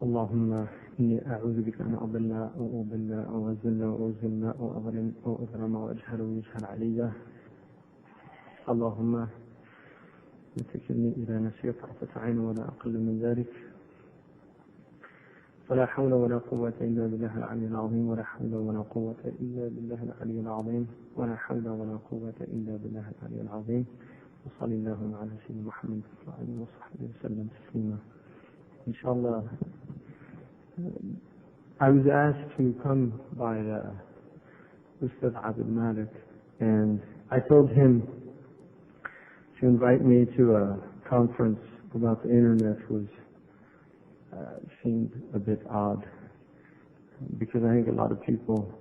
اللهم إني أعوذ بك أن أضل أو أضل أو أذل أو أذل أو أظلم أو أظلم أو أجهل ويجهل علي. اللهم لا تكلني إلى نفسي طرفة عين ولا أقل من ذلك. ولا حول ولا قوة إلا بالله العلي العظيم. ولا حول ولا قوة إلا بالله العلي العظيم. ولا حول ولا قوة إلا بالله العلي العظيم. وصلى اللهم على سيدنا محمد وعلى آله وصحبه وسلم تسليما. Inshallah, I was asked to come by Ustad Abdul Malik, and I told him to invite me to a conference about the internet was seemed a bit odd, because I think a lot of people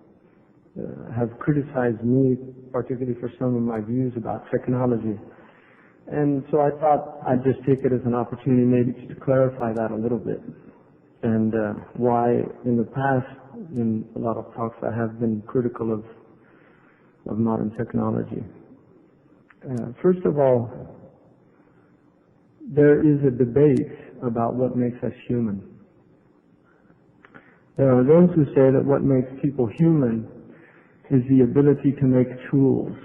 have criticized me, particularly for some of my views about technology. And so I thought I'd just take it as an opportunity maybe to clarify that a little bit, and why in the past in a lot of talks I have been critical of modern technology. First of all, there is a debate about what makes us human. There are those who say that what makes people human is the ability to make tools.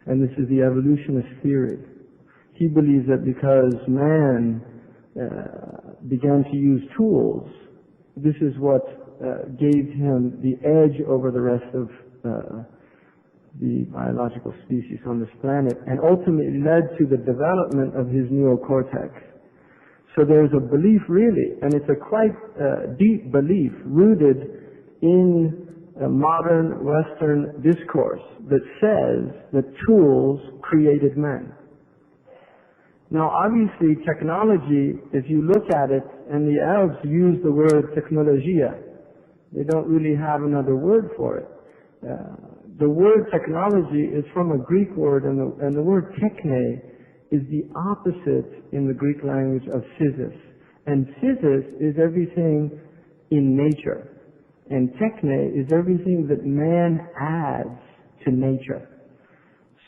And this is the evolutionist theory. He believes that because man began to use tools, this is what gave him the edge over the rest of the biological species on this planet, and ultimately led to the development of his neocortex. So there's a belief really, and it's a quite deep belief rooted in modern Western discourse that says that tools created man. Now obviously technology, if you look at it, and the Arabs use the word technologyhigh, they don't really have another word for it. The word technology is from a Greek word, and the word techne is the opposite in the Greek language of physis. And physis is everything in nature. And techne is everything that man adds to nature.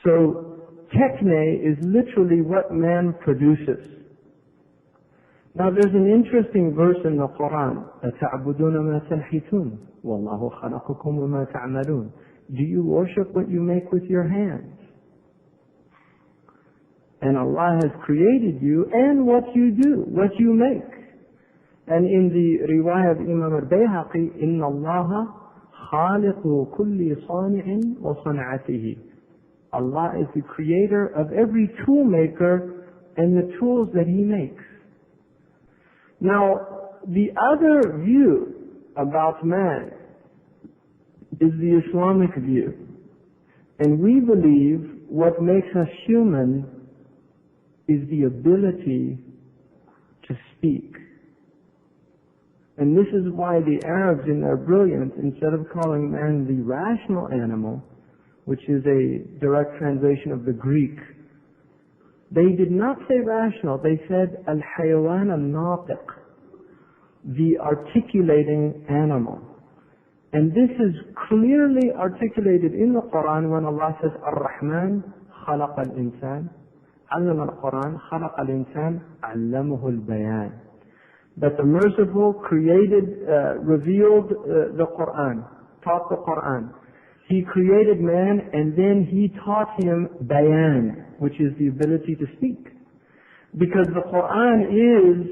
So techne is literally what man produces. Now there's an interesting verse in the Quran, أَتَعْبُدُونَ مَا تَنْحِتُونَ وَاللَّهُ خَلَقَكُمْ وَمَا تَعْمَلُونَ. Do you worship what you make with your hands? And Allah has created you and what you do, what you make. And in the riwayah of Imam al-Bayhaqi, إِنَّ اللَّهَ خَالِقُ كُلِّ صَانِعٍ وَصَنْعَتِهِ. Allah is the creator of every tool maker and the tools that he makes. Now, the other view about man is the Islamic view. And we believe what makes us human is the ability to speak. And this is why the Arabs, in their brilliance, instead of calling man the rational animal, which is a direct translation of the Greek, they did not say rational, they said al-hayawan al-natiq, the articulating animal. And this is clearly articulated in the Quran when Allah says, Ar-Rahman خلق الإنسان علم القرآن خلق الإنسان علمه البيان. That the Merciful created, revealed the Quran, taught the Quran. He created man and then he taught him bayan, which is the ability to speak. Because the Quran is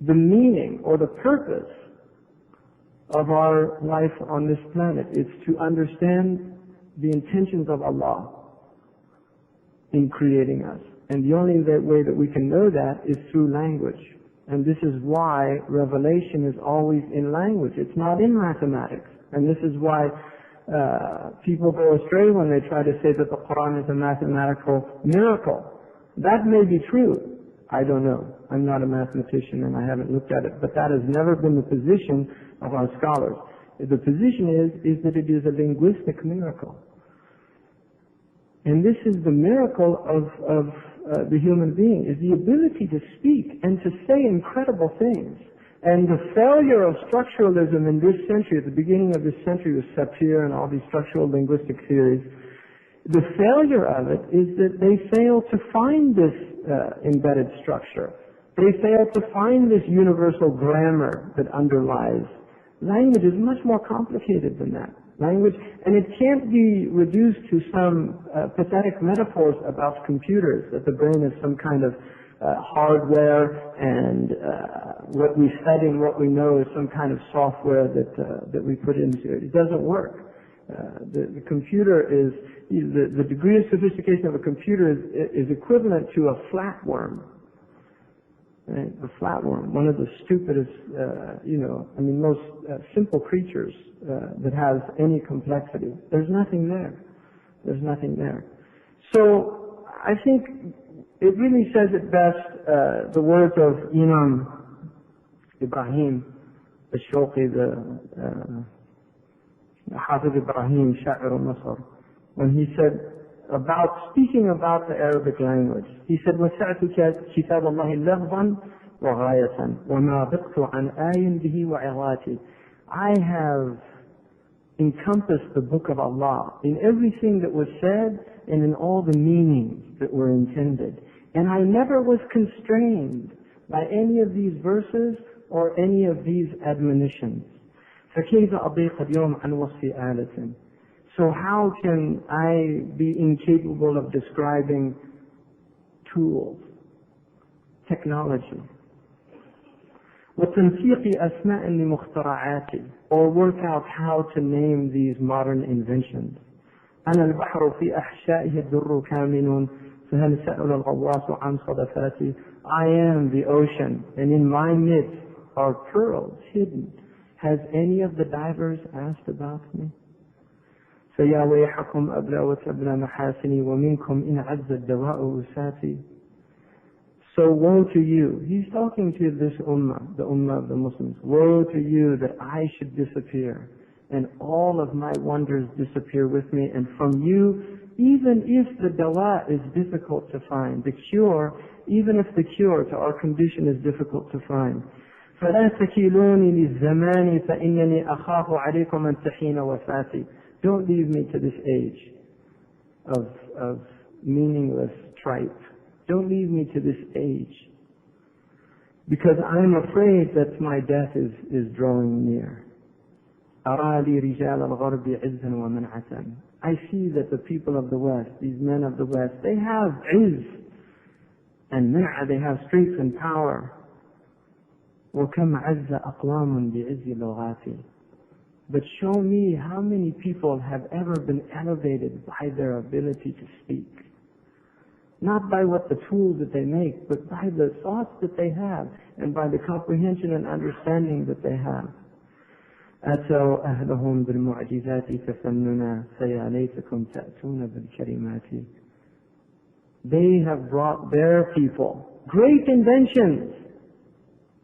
the meaning or the purpose of our life on this planet. It's to understand the intentions of Allah in creating us. And the only way that we can know that is through language. And this is why revelation is always in language. It's not in mathematics. And this is why people go astray when they try to say that the Quran is a mathematical miracle. That may be true. I don't know. I'm not a mathematician and I haven't looked at it. But that has never been the position of our scholars. The position is that it is a linguistic miracle. And this is the miracle of the human being, is the ability to speak and to say incredible things. And the failure of structuralism in this century, at the beginning of this century with Sapir and all these structural linguistic theories, the failure of it is that they fail to find this embedded structure. They fail to find this universal grammar that underlies. Language is much more complicated than that. Language, and it can't be reduced to some pathetic metaphors about computers, that the brain is some kind of hardware, and what we study and what we know is some kind of software that we put into it. It doesn't work. The computer is, the degree of sophistication of a computer is equivalent to a flatworm. Right? A flatworm, one of the stupidest, most simple creatures that has any complexity. There's nothing there. There's nothing there. So I think it really says it best, the words of Imam Ibrahim al-Shawqi, the Hafiz Ibrahim, Sha'ir al-Nasr, when he said, speaking about the Arabic language, he said, وَسَعْتُ كِتَابَ اللَّهِ لَغْضًا وَغَايَةً وَمَا بِقْتُ عَنْ آيٍ بِهِ وَعِغَاتِ. I have encompassed the book of Allah in everything that was said and in all the meanings that were intended. And I never was constrained by any of these verses or any of these admonitions. فَكَيْفَ أَضِيقَ الْيَوْمَ عَنْ وَصْفِ آلَةٍ. So how can I be incapable of describing tools, technology? وَتَنْسِيقِ أَسْمَاءٍ لِمُخْتَرَعَاتِ, or work out how to name these modern inventions. أَنَا الْبَحْرُ فِي أَحْشَائِهِ الدُّرُّ كَامِنٌ فَهَلْ سَأَلَ الْغَوَّاصُ عَنْ صَدَفَاتِ. I am the ocean, and in my midst are pearls hidden. Has any of the divers asked about me? فَيَا وَيْحَكُمْ أَبْلَى وَتَبْلَى مَحَاسِنِي وَمِنْكُمْ إِنْ عَزَّ الدَّوَاءُ وُسَاتِي. So woe to you. He's talking to this ummah, the ummah of the Muslims. Woe to you that I should disappear, and all of my wonders disappear with me, and from you, even if the dawa is difficult to find, the cure, even if the cure to our condition is difficult to find. فَلَا تَكِلُونِ لِلزَّمَانِ فَإِنَّنِي أَخَافُ عَلَيْكُمْ أَنْ تَحِينَ وَفَاتِي. Don't leave me to this age of meaningless tripe. Don't leave me to this age, because I'm afraid that my death is drawing near. أَرَى لِي رِجَالَ الْغَرْبِ عِزًّا وَمَنْعَةً. I see that the people of the West, these men of the West, they have izz and min'ah, they have strength and power. وَكَمْ عَزَّ أَقْوَامٌ بِعِزِّ لُغَاتِ. But show me how many people have ever been elevated by their ability to speak. Not by what the tools that they make, but by the thoughts that they have and by the comprehension and understanding that they have. أَتَوْا أَهْلَهُمْ بِالْمُعْجِزَاتِ فَفَنُّنَا فَيَا لَيْتَكُمْ تَأْتُونَ بِالْكَرِيمَاتِ. They have brought their people great inventions,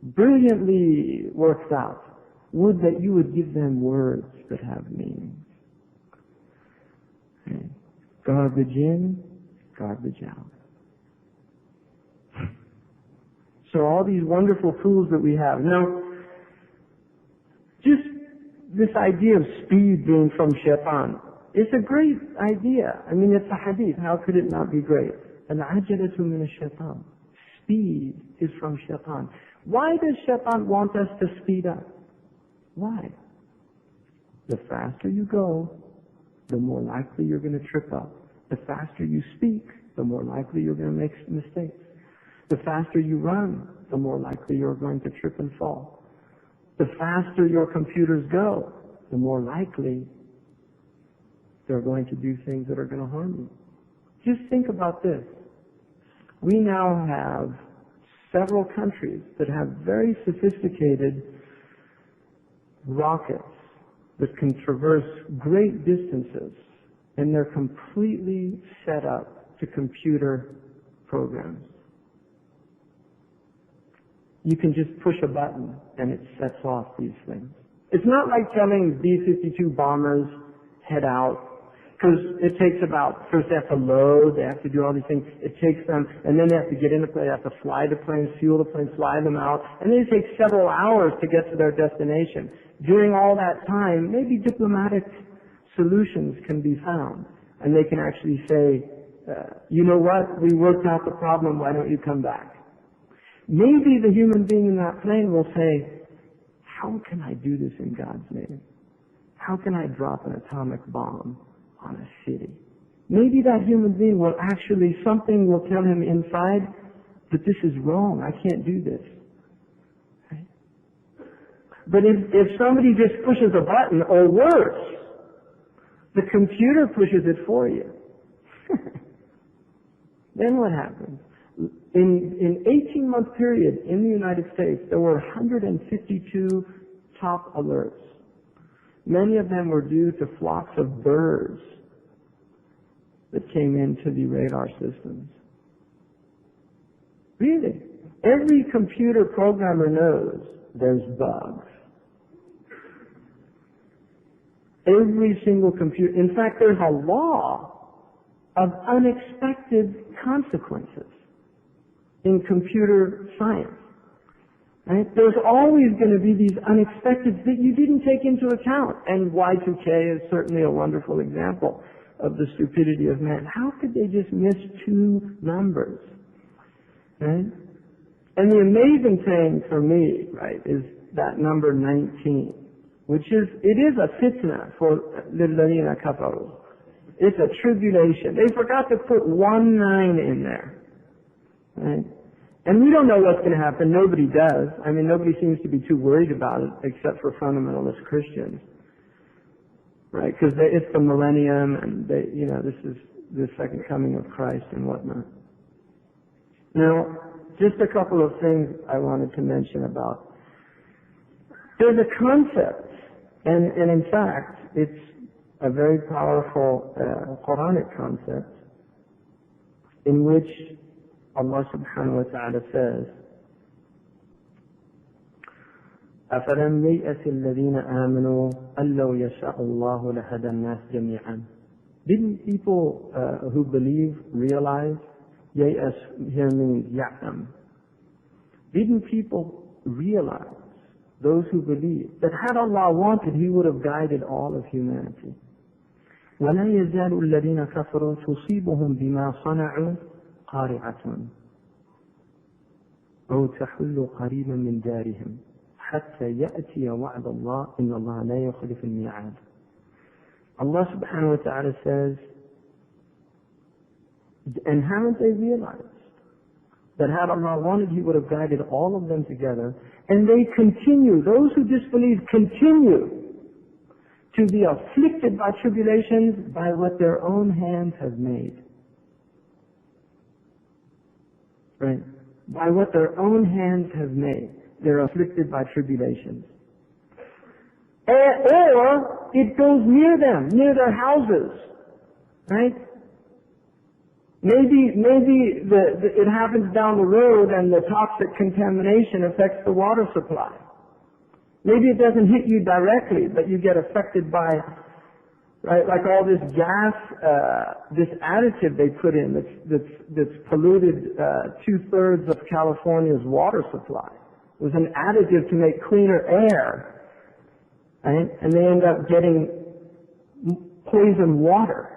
brilliantly worked out. Would that you would give them words that have meaning. Okay. Garbage in, garbage out. So all these wonderful tools that we have. Now, just this idea of speed being from shaitan, it's a great idea. I mean, it's a hadith. How could it not be great? Al-ajalatu min ash-shaitan. Speed is from shaitan. Why does shaitan want us to speed up? Why? The faster you go, the more likely you're going to trip up. The faster you speak, the more likely you're going to make mistakes. The faster you run, the more likely you're going to trip and fall. The faster your computers go, the more likely they're going to do things that are going to harm you. Just think about this. We now have several countries that have very sophisticated rockets that can traverse great distances, and they're completely set up to computer programs. You can just push a button and it sets off these things. It's not like telling B-52 bombers head out, because it takes about, first they have to load, they have to do all these things, it takes them, and then they have to get in the plane, they have to fly the plane, fuel the plane, fly them out, and then it takes several hours to get to their destination. During all that time, maybe diplomatic solutions can be found, and they can actually say, you know what, we worked out the problem, why don't you come back? maybe the human being in that plane will say, how can I do this in God's name? How can I drop an atomic bomb on a city? Maybe that human being will actually, something will tell him inside that this is wrong, I can't do this. Right? But if somebody just pushes a button, or worse, the computer pushes it for you, then what happens? In 18-month period in the United States, there were 152 top alerts. Many of them were due to flocks of birds that came into the radar systems. Really? Every computer programmer knows there's bugs. Every single computer. In fact, there's a law of unexpected consequences in computer science. Right? There's always going to be these unexpected that you didn't take into account. And Y2K is certainly a wonderful example of the stupidity of man. How could they just miss two numbers? Right? And the amazing thing for me, right, is that number 19, which is, it is a fitna for لِلَّذِينَ كَفَرُوا. It's a tribulation. They forgot to put 19 in there. Right? And we don't know what's going to happen. Nobody does. I mean, nobody seems to be too worried about it except for fundamentalist Christians. Right? Because it's the millennium and they, you know, this is the second coming of Christ and whatnot. Now, just a couple of things I wanted to mention about. There's a concept, and in fact, it's a very powerful Quranic concept in which Allah subhanahu wa ta'ala says, أَفَلَمْ يَيْأَسِ الَّذِينَ آمَنُوا أَن لَّوْ يَشَاءُ اللَّهُ لَهَدَى النَّاسَ جَمِيعًا. Didn't people who believe realize? Yayas here means ya'am. Didn't people realize, those who believe, that had Allah wanted, He would have guided all of humanity? وَلَا يَزَالُ الَّذِينَ كَفَرُوا تُصِيبُهُم بِمَا صَنَعُوا قَارِعَةٌ أَوْ تَحُلُّ قَرِيبًا مِنْ دَارِهِمْ حَتَّى يَأْتِيَ وَعْدَ اللَّهِ إِنَّ اللَّهَ لَا يُخْلِفُ الْمِيعَادَ. Allah subhanahu wa ta'ala says, and haven't they realized that had Allah wanted, He would have guided all of them together, and they continue, those who disbelieve continue to be afflicted by tribulations by what their own hands have made. Right? By what their own hands have made. They're afflicted by tribulations. Or it goes near them, near their houses. Right? Maybe it happens down the road and the toxic contamination affects the water supply. Maybe it doesn't hit you directly, but you get affected by, right, like all this gas, this additive they put in that's polluted 2/3 of California's water supply. It was an additive to make cleaner air, right? And they end up getting poisoned water.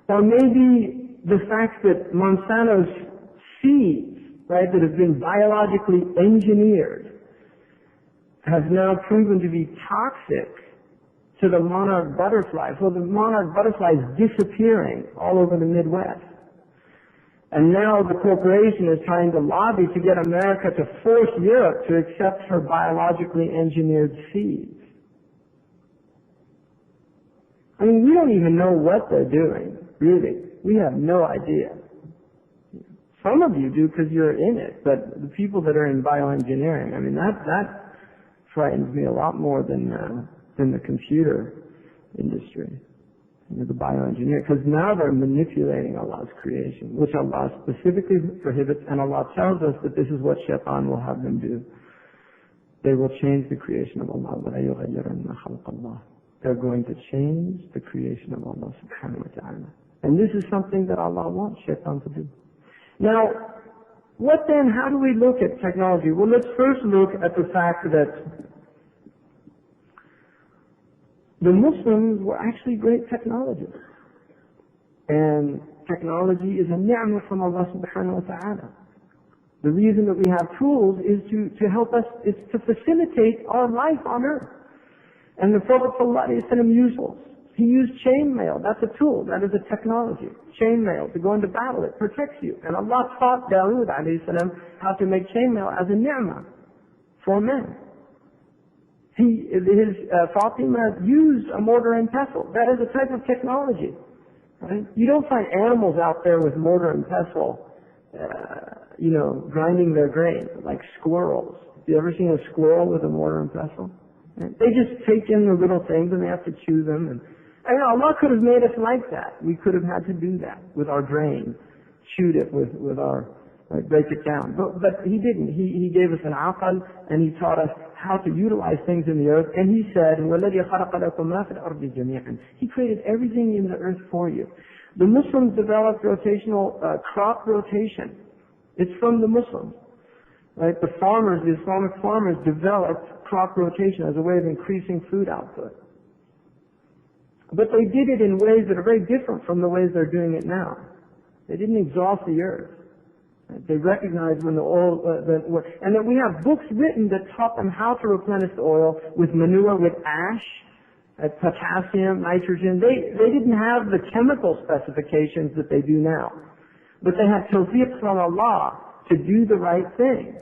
Or maybe the fact that Monsanto's seeds, right, that have been biologically engineered, have now proven to be toxic to the monarch butterfly. So the monarch butterfly is disappearing all over the Midwest. And now the corporation is trying to lobby to get America to force Europe to accept her biologically engineered seeds. I mean, we don't even know what they're doing, really. We have no idea. Some of you do because you're in it, but the people that are in bioengineering, I mean, that frightens me a lot more than the computer industry, the bioengineering, because now they're manipulating Allah's creation, which Allah specifically prohibits, and Allah tells us that this is what Shaitan will have them do. They will change the creation of Allah. They're going to change the creation of Allah subhanahu wa ta'ala. And this is something that Allah wants Shaitan to do. Now, what then, how do we look at technology? Well, let's first look at the fact that the Muslims were actually great technologists. And technology is a ni'mah from Allah subhanahu wa ta'ala. The reason that we have tools is to help us, is to facilitate our life on earth. And the Prophet ﷺ used tools. He used chainmail. That's a tool. That is a technology. Chainmail to go into battle. It protects you. And Allah taught Dawood ﷺ how to make chainmail as a ni'mah for men. Fatima used a mortar and pestle. That is a type of technology. Right? You don't find animals out there with mortar and pestle, grinding their grain, like squirrels. Have you ever seen a squirrel with a mortar and pestle? Right? They just take in the little things and they have to chew them. And Allah could have made us like that. We could have had to do that with our grain, chewed it with our, break it down. But He didn't. He gave us an aqal, and He taught us how to utilize things in the earth. And He said, وَالَّذِي خَلَقَ لَكُم مَا فِي الْأَرْضِ جَمِيعًا. He created everything in the earth for you. The Muslims developed rotational crop rotation. It's from the Muslims. Right? The farmers, the Islamic farmers, developed crop rotation as a way of increasing food output. But they did it in ways that are very different from the ways they're doing it now. They didn't exhaust the earth. They recognized when the oil, and then we have books written that taught them how to replenish the oil with manure, with ash, potassium, nitrogen. They didn't have the chemical specifications that they do now. But they had tawfiq from Allah to do the right thing.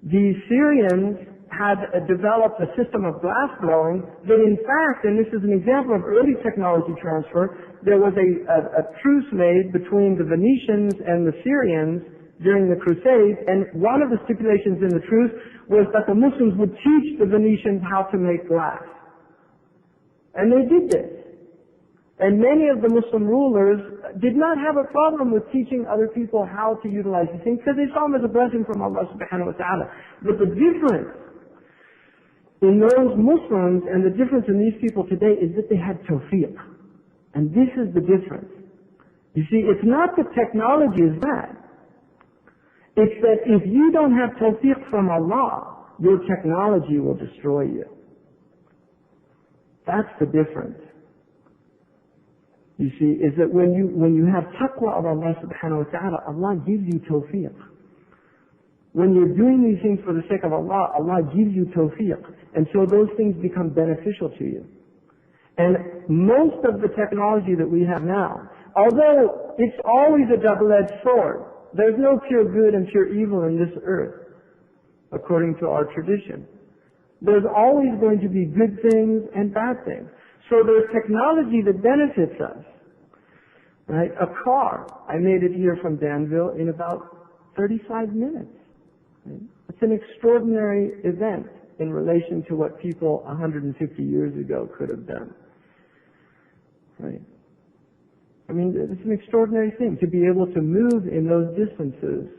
The Syrians had developed a system of glass blowing that in fact, and this is an example of early technology transfer, there was a truce made between the Venetians and the Syrians during the Crusades, and one of the stipulations in the truce was that the Muslims would teach the Venetians how to make glass. And they did this. And many of the Muslim rulers did not have a problem with teaching other people how to utilize these things because they saw them as a blessing from Allah subhanahu wa ta'ala. But the difference in those Muslims and the difference in these people today is that they had tawfiq. And this is the difference. You see, it's not that technology is bad. It's that if you don't have tawfiq from Allah, your technology will destroy you. That's the difference. You see, is that when you have taqwa of Allah subhanahu wa ta'ala, Allah gives you tawfiq. When you're doing these things for the sake of Allah, Allah gives you tawfiq. And so those things become beneficial to you. And most of the technology that we have now, although it's always a double-edged sword, there's no pure good and pure evil in this earth, according to our tradition. There's always going to be good things and bad things. So there's technology that benefits us. Right? A car, I made it here from Danville in about 35 minutes. Right? It's an extraordinary event in relation to what people 150 years ago could have done. Right? I mean, it's an extraordinary thing to be able to move in those distances.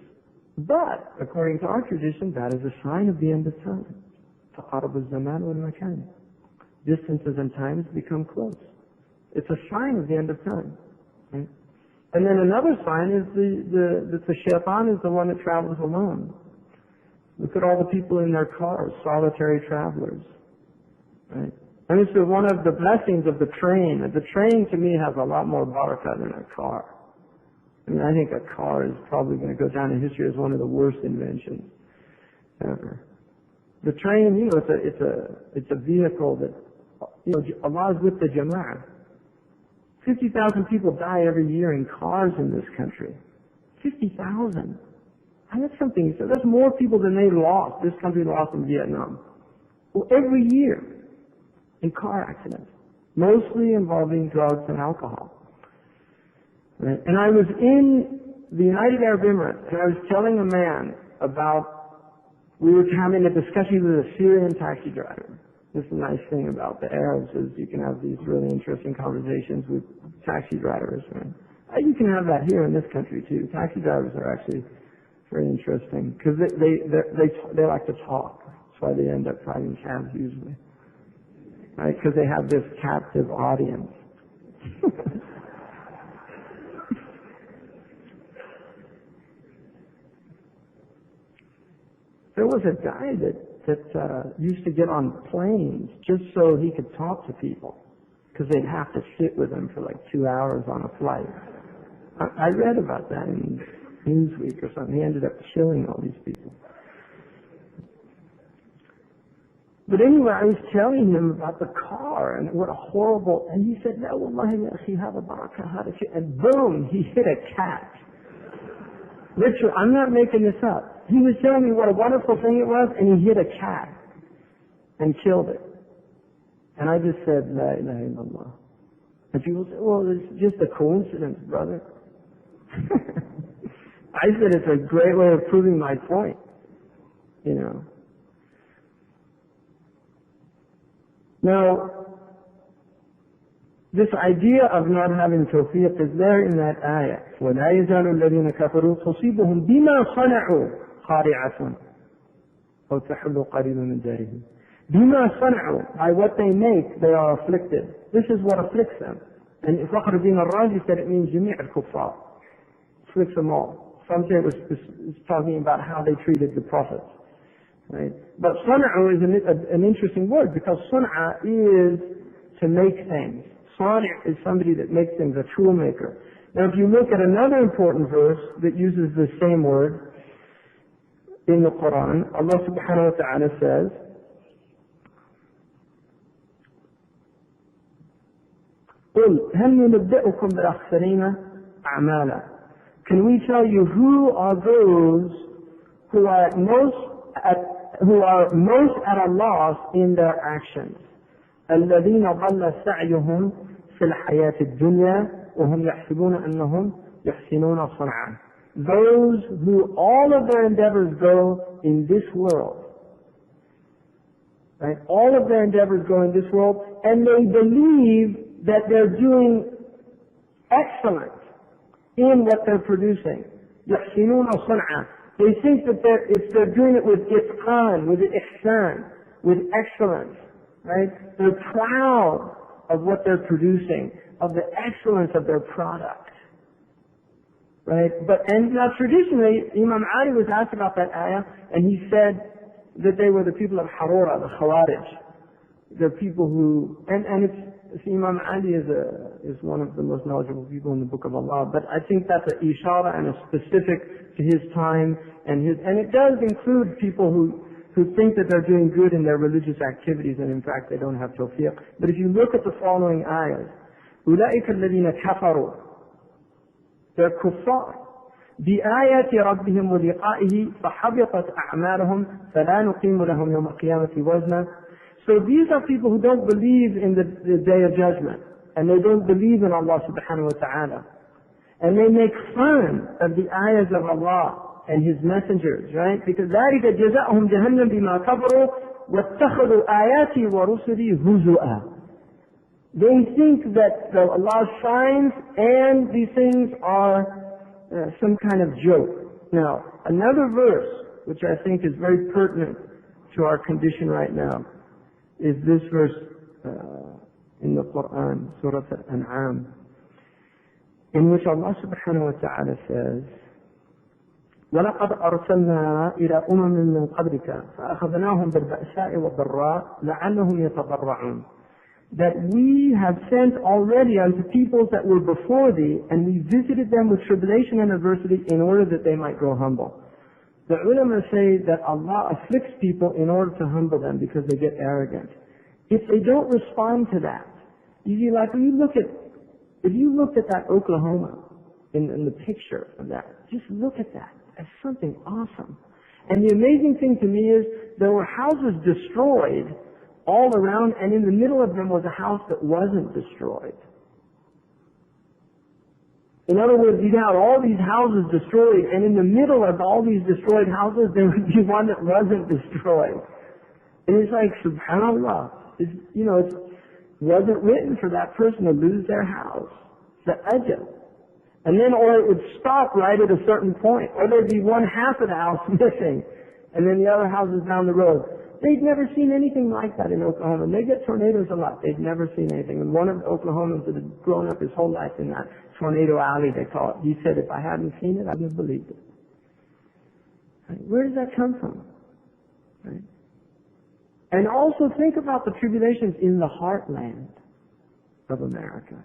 But, according to our tradition, that is a sign of the end of time. تقارب الزمان والمكان. Distances and times become close. It's a sign of the end of time. Right? And then another sign is that the shaitan is the one that travels alone. Look at all the people in their cars, solitary travelers. Right? And this is one of the blessings of the train. The train to me has a lot more barakah than a car. I mean, I think a car is probably going to go down in history as one of the worst inventions ever. The train, it's a vehicle that, Allah is with the Jama'ah. 50,000 people die every year in cars in this country. 50,000. And that's something, so that's more people than they lost, this country lost in Vietnam. Well, every year in car accidents, mostly involving drugs and alcohol. Right? And I was in the United Arab Emirates, and I was telling a man about, we were having a discussion with a Syrian taxi driver. This is a nice thing about the Arabs is you can have these really interesting conversations with taxi drivers. Right? You can have that here in this country too. Taxi drivers are actually very interesting because they like to talk. That's why they end up driving cabs usually, right? Because they have this captive audience. There was a guy that used to get on planes just so he could talk to people because they'd have to sit with him for like 2 hours on a flight. I read about that in Newsweek or something. He ended up killing all these people. But anyway, I was telling him about the car and what a horrible, and he said, no, wallahi, ya akhi, hada baraka, hada shit. And boom, he hit a cat. Literally, I'm not making this up. He was telling me what a wonderful thing it was, and he hit a cat and killed it. And I just said, la ilaha illallah. And people said, well, it's just a coincidence, brother. I said it's a great way of proving my point, you know. Now, this idea of not having tawfiq is there in that ayah. وَلَا يَزَالُ الَّذِينَ كَفَرُوا تُصِيبُهُم بِمَا صَنَعُوا قَارِعَةٌ أَوْ تَحُلُّ قَرِيبٌ مِنْ دَارِهِمْ. بِمَا صَنَعُوا, by what they make, they are afflicted. This is what afflicts them. And Fakhr al-Din al-Razi said it means جميع الكفار. Afflicts them all. Some say it was talking about how they treated the prophets. Right? But sana'u is an interesting word because sana'a is to make things. Sani' is somebody that makes things, a tool maker. Now if you look at another important verse that uses the same word in the Quran, Allah subhanahu wa ta'ala says, قُلْ هَلْ نُنَبِّئُكُمْ بِالْأَخْسَرِينَ أَعْمَالًا. Can we tell you who are those who are most at a loss in their actions? الذين ضل سعيهم في الحياة الدنيا وهم يحسبون أنهم يحسنون صنعا. Those who all of their endeavors go in this world. Right? All of their endeavors go in this world, and they believe that they're doing excellent in what they're producing. يحسنون صنعا. They think that if they're doing it with itqan, with ihsan, with excellence, right? They're proud of what they're producing, of the excellence of their product, right? And now traditionally, Imam Ali was asked about that ayah, and he said that they were the people of Harura, the Khawarij. They're people who, and Imam Ali is one of the most knowledgeable people in the Book of Allah, but I think that's an ishara and a specific to his time and it does include people who think that they're doing good in their religious activities and in fact they don't have tawfiq. But if you look at the following ayahs, أُولَٰئِكَ الَّذِينَ كَفَرُوا, they're kuffar. بِآيَاتِ رَبِّهِمْ وَلِقَائِهِ فَحَبِطَتْ أَعْمَالُهُمْ فَلَا نُقِيمُ لَهُمْ يَوْمَ الْقِيَامَةِ وَزْنًا. So these are people who don't believe in the Day of Judgment, and they don't believe in Allah subhanahu wa ta'ala. And they make fun of the ayahs of Allah and His messengers, right? Because ذَلِكَ جَزَاؤُهُمْ جَهَنَّمْ بِمَا كَفَرُوا وَاتَّخَذُوا آيَاتِي وَرُسُلِي هُزُوًا. They think that Allah's signs and these things are some kind of joke. Now, another verse, which I think is very pertinent to our condition right now, is this verse in the Quran, Surah Al-An'am, in which Allah subhanahu wa ta'ala says, وَلَقَدْ أَرْسَلْنَا إِلَى أُمَمٍ مِّن قَبْلِكَ فَأَخَذْنَاهُمْ بِالْبَأْسَاءِ وَالضَّرَّاءِ لَعَلَّهُمْ يَتَضَرَّعُونَ. That we have sent already unto peoples that were before thee, and we visited them with tribulation and adversity in order that they might grow humble. The ulama say that Allah afflicts people in order to humble them because they get arrogant. If they don't respond to that, if you looked at that Oklahoma in the picture of that, just look at that. That's something awesome. And the amazing thing to me is there were houses destroyed all around, and in the middle of them was a house that wasn't destroyed. In other words, you'd have all these houses destroyed, and in the middle of all these destroyed houses, there would be one that wasn't destroyed. And it's like, subhanAllah, it wasn't written for that person to lose their house. It's the ajal. And then, or it would stop right at a certain point, or there'd be one half of the house missing, and then the other houses down the road. They'd never seen anything like that in Oklahoma. They get tornadoes a lot. They'd never seen anything. And one of the Oklahomans that had grown up his whole life in that tornado alley, they call it, he said, if I hadn't seen it, I wouldn't have believed it. Right? Where does that come from? Right? And also think about the tribulations in the heartland of America.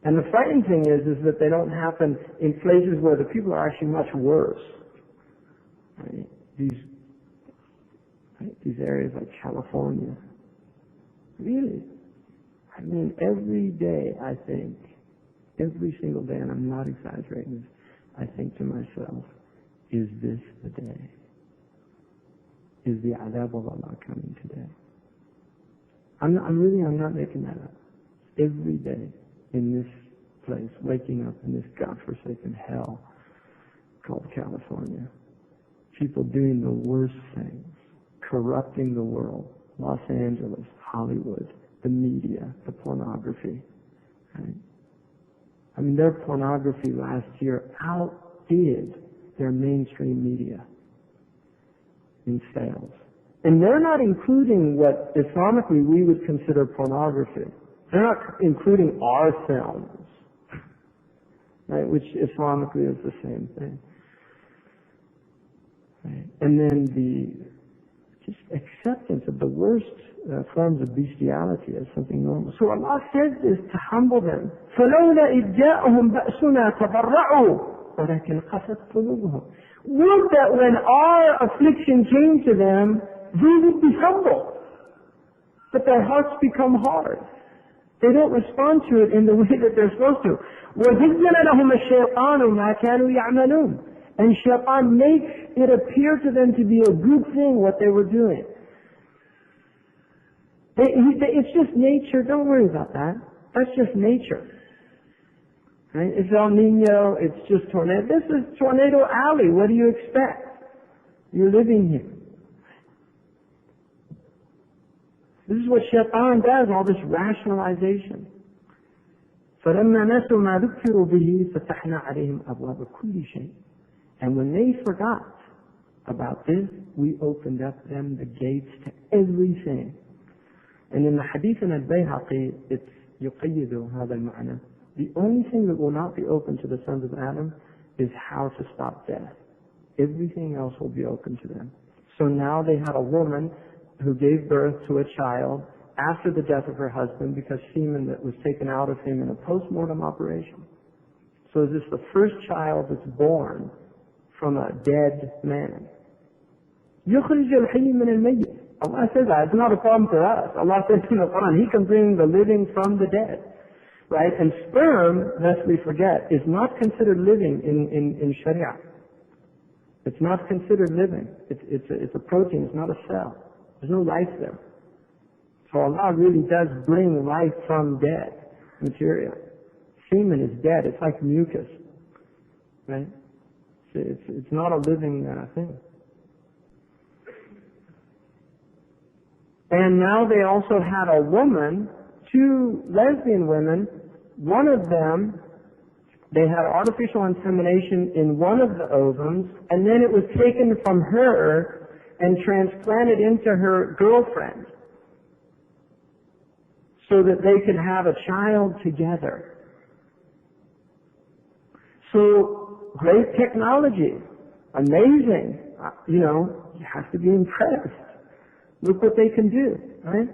And the frightening thing is that they don't happen in places where the people are actually much worse. Right? These areas like California. Really? I mean, every day I think, every single day, and I'm not exaggerating, I think to myself, is this the day? Is the adab of Allah coming today? I'm not making that up. Every day in this place, waking up in this godforsaken hell called California. People doing the worst things, corrupting the world. Los Angeles, Hollywood, the media, the pornography. Right? I mean, their pornography last year outdid their mainstream media in sales. And they're not including what Islamically we would consider pornography. They're not including our films, right, which Islamically is the same thing. Right? And then the just acceptance of the worst forms of bestiality as something normal. So Allah says this to humble them. فَلَوْلَا إِذْ جَاءَهُمْ بَأْسُنَا تَضَرَّعُوا وَلَكِنْ قَسَتْ قُلُوبُهُم. Would that when our affliction came to them, they would be humble. But their hearts become hard. They don't respond to it in the way that they're supposed to. وَزِيَّنَ لَهُمُ الشَّيْطَانُ مَا كَانُوا يَعْمَلُونَ. And shaitan makes it appear to them to be a good thing what they were doing. It's just nature. Don't worry about that. That's just nature. Right? It's El Nino. It's just tornado. This is Tornado Alley. What do you expect? You're living here. This is what shaitan does, all this rationalization. فَلَمَّا نَسُوا مَا ذُكِّرُوا بِهِ فَتَحْنَا عَلَيْهِمْ أَبْوَابَ كُلِّ شَيْءٍ. And when they forgot about this, we opened up them the gates to everything. And in the hadith in al-Bayhaqi, it's يُقَيِّدُ هذا المعنى. The only thing that will not be open to the sons of Adam is how to stop death. Everything else will be open to them. So now they had a woman who gave birth to a child after the death of her husband because semen that was taken out of him in a post-mortem operation. So is this the first child that's born from a dead man? يُخْرِجُ الْحَيِّ مِنَ الْمَيِّتِ. Allah says that. It's not a problem for us. Allah says in the Quran, He can bring the living from the dead. Right? And sperm, lest we forget, is not considered living in Sharia. It's not considered living. It's a protein. It's not a cell. There's no life there. So Allah really does bring life from dead material. Semen is dead. It's like mucus. Right? It's not a living thing. And now they also had a woman, two lesbian women. One of them, they had artificial insemination in one of the ovums, and then it was taken from her and transplanted into her girlfriend so that they could have a child together. So, great technology. Amazing. You have to be impressed. Look what they can do, right?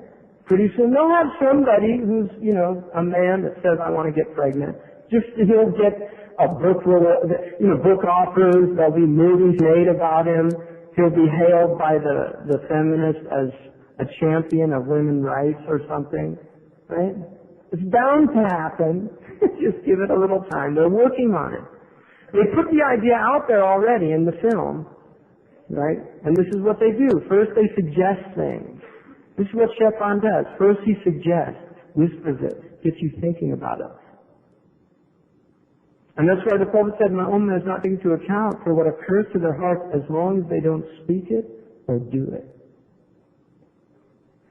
Pretty soon they'll have somebody who's, a man that says, I want to get pregnant. He'll get a book, book offers. There'll be movies made about him. He'll be hailed by the feminists as a champion of women's rights or something, right? It's bound to happen. Just give it a little time. They're working on it. They put the idea out there already in the film, right? And this is what they do. First they suggest things. This is what Shaitan does. First he suggests, whispers it, gets you thinking about it. And that's why the Prophet said, my ummah is not taking into account for what occurs to their hearts as long as they don't speak it or do it.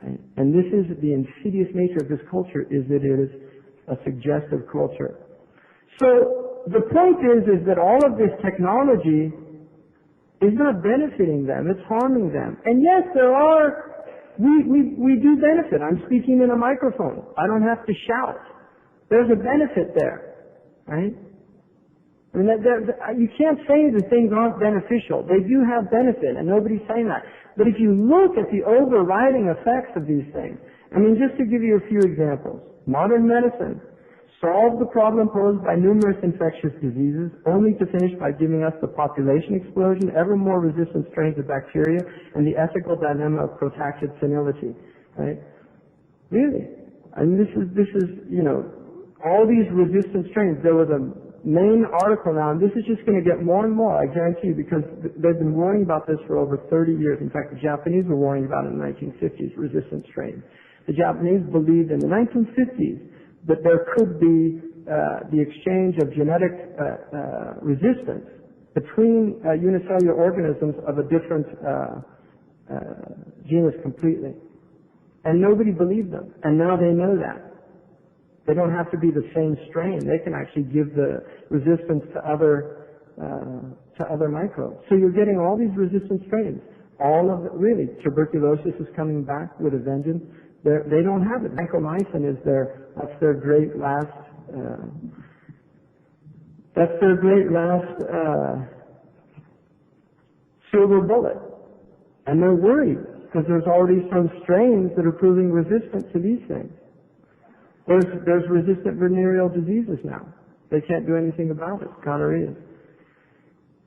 Right? And this is the insidious nature of this culture, is that it is a suggestive culture. So the point is that all of this technology is not benefiting them, it's harming them. And yes, we do benefit. I'm speaking in a microphone. I don't have to shout. There's a benefit there, right? I mean, you can't say that things aren't beneficial. They do have benefit, and nobody's saying that. But if you look at the overriding effects of these things, I mean, just to give you a few examples, modern medicine. solve the problem posed by numerous infectious diseases, only to finish by giving us the population explosion, ever more resistant strains of bacteria, and the ethical dilemma of protracted senility. Right? Really? I mean, this is, you know, all these resistant strains. There was a main article now, and this is just going to get more and more, I guarantee you, because they've been warning about this for over 30 years. In fact, the Japanese were warning about it in the 1950s, resistant strains. The Japanese believed in the 1950s that there could be the exchange of genetic resistance between unicellular organisms of a different genus completely. And nobody believed them. And now they know that. They don't have to be the same strain. They can actually give the resistance to other microbes. So you're getting all these resistant strains. All of it, really. Tuberculosis is coming back with a vengeance. They don't have it. Vancomycin is that's their great last silver bullet. And they're worried because there's already some strains that are proving resistant to these things. There's resistant venereal diseases now. They can't do anything about it. Gonorrhea.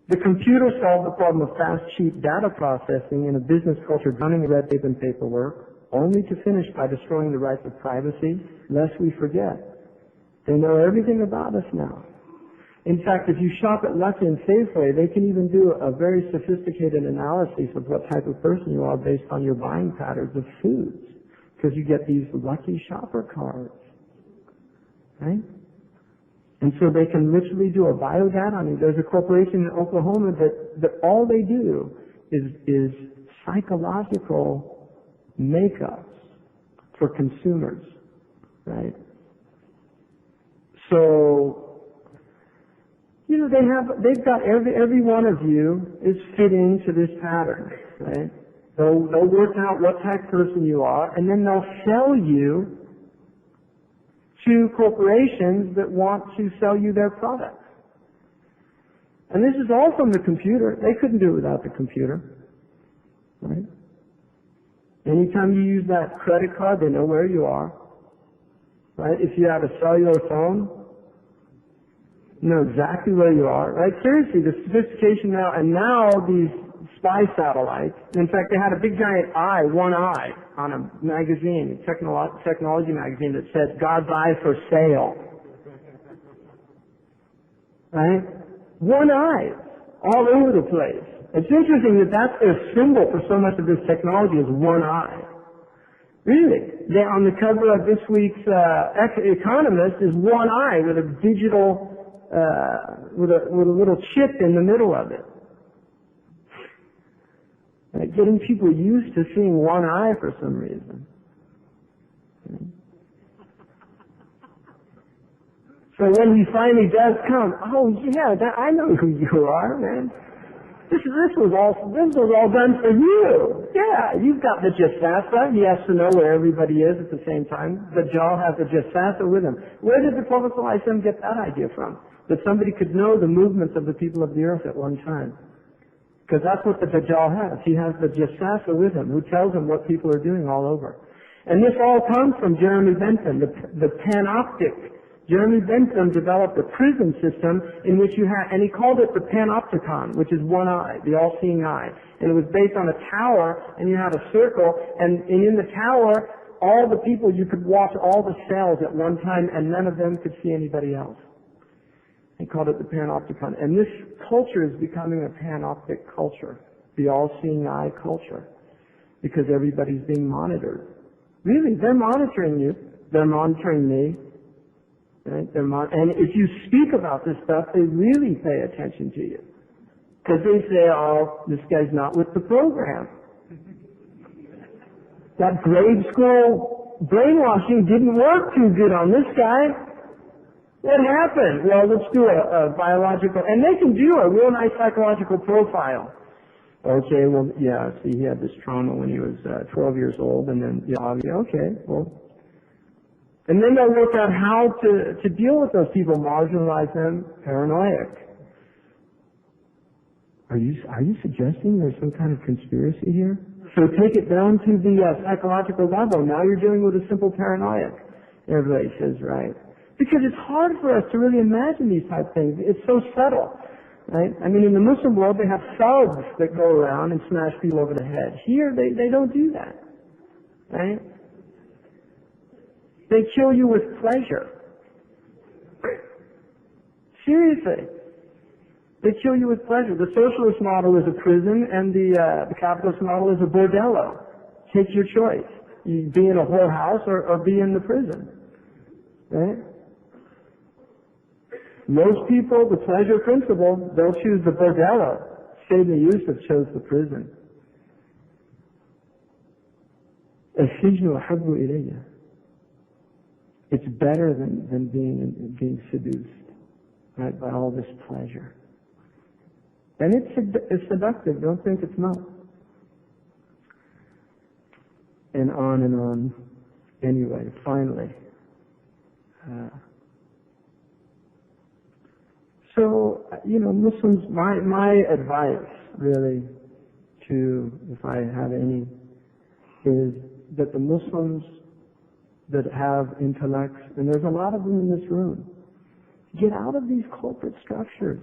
The computer solved the problem of fast, cheap data processing in a business culture drowning in red tape and paperwork, only to finish by destroying the rights of privacy, lest we forget. They know everything about us now. In fact, if you shop at Lucky and Safeway, they can even do a very sophisticated analysis of what type of person you are based on your buying patterns of foods, because you get these lucky shopper cards, right? And so they can literally do a biodata on you. There's a corporation in Oklahoma that all they do is psychological makeups for consumers, right? So, you know, they've got every one of you is fit into this pattern, right? They'll work out what type of person you are, and then they'll sell you to corporations that want to sell you their products. And this is all from the computer. They couldn't do it without the computer, right? Anytime you use that credit card, they know where you are, right? If you have a cellular phone, you know exactly where you are, right? Seriously, the sophistication now, and now these spy satellites, in fact, they had a big giant eye, one eye, on a magazine, a technology magazine that said, God's eye for sale. Right? One eye, all over the place. It's interesting that that's their symbol for so much of this technology is one eye. Really? On the cover of this week's Economist is one eye with a digital with a little chip in the middle of it. Right? Getting people used to seeing one eye for some reason. So when he finally does come, oh yeah, I know who you are, man. This was all done for you. Yeah, you've got the Jasasa. He has to know where everybody is at the same time. The Dajjal has the Jasasa with him. Where did the Prophet ﷺ get that idea from? That somebody could know the movements of the people of the earth at one time. Because that's what the Dajjal has. He has the Jasasa with him, who tells him what people are doing all over. And this all comes from Jeremy Bentham, the panoptic. Jeremy Bentham developed a prism system in which you had, and he called it the panopticon, which is one eye, the all-seeing eye. And it was based on a tower, and you had a circle, and in the tower, all the people, you could watch all the cells at one time, and none of them could see anybody else. He called it the panopticon. And this culture is becoming a panoptic culture, the all-seeing eye culture, because everybody's being monitored. Really, they're monitoring you. They're monitoring me. Right? And if you speak about this stuff, they really pay attention to you. Because they say, oh, this guy's not with the program. That grade school brainwashing didn't work too good on this guy. What happened? Well, let's do a biological, and they can do a real nice psychological profile. Okay, well, yeah, see, he had this trauma when he was 12 years old, and then, okay, well. And then they'll work out how to deal with those people, marginalize them, paranoid. Are you suggesting there's some kind of conspiracy here? So take it down to the psychological level. Now you're dealing with a simple paranoid. Everybody says, right. Because it's hard for us to really imagine these type of things. It's so subtle, right? I mean, in the Muslim world, they have thugs that go around and smash people over the head. Here, they don't do that, right? They kill you with pleasure. Seriously. They kill you with pleasure. The socialist model is a prison, and the capitalist model is a bordello. Take your choice. You be in a whorehouse or be in the prison, right? Most people, the pleasure principle, they'll choose the bordello. Sayyidina Yusuf chose the prison. It's better than being seduced, right, by all this pleasure. And it's seductive. Don't think it's not. And on and on. Anyway, finally. So, Muslims, my advice really to, if I have any, is that the Muslims that have intellects, and there's a lot of them in this room, get out of these corporate structures.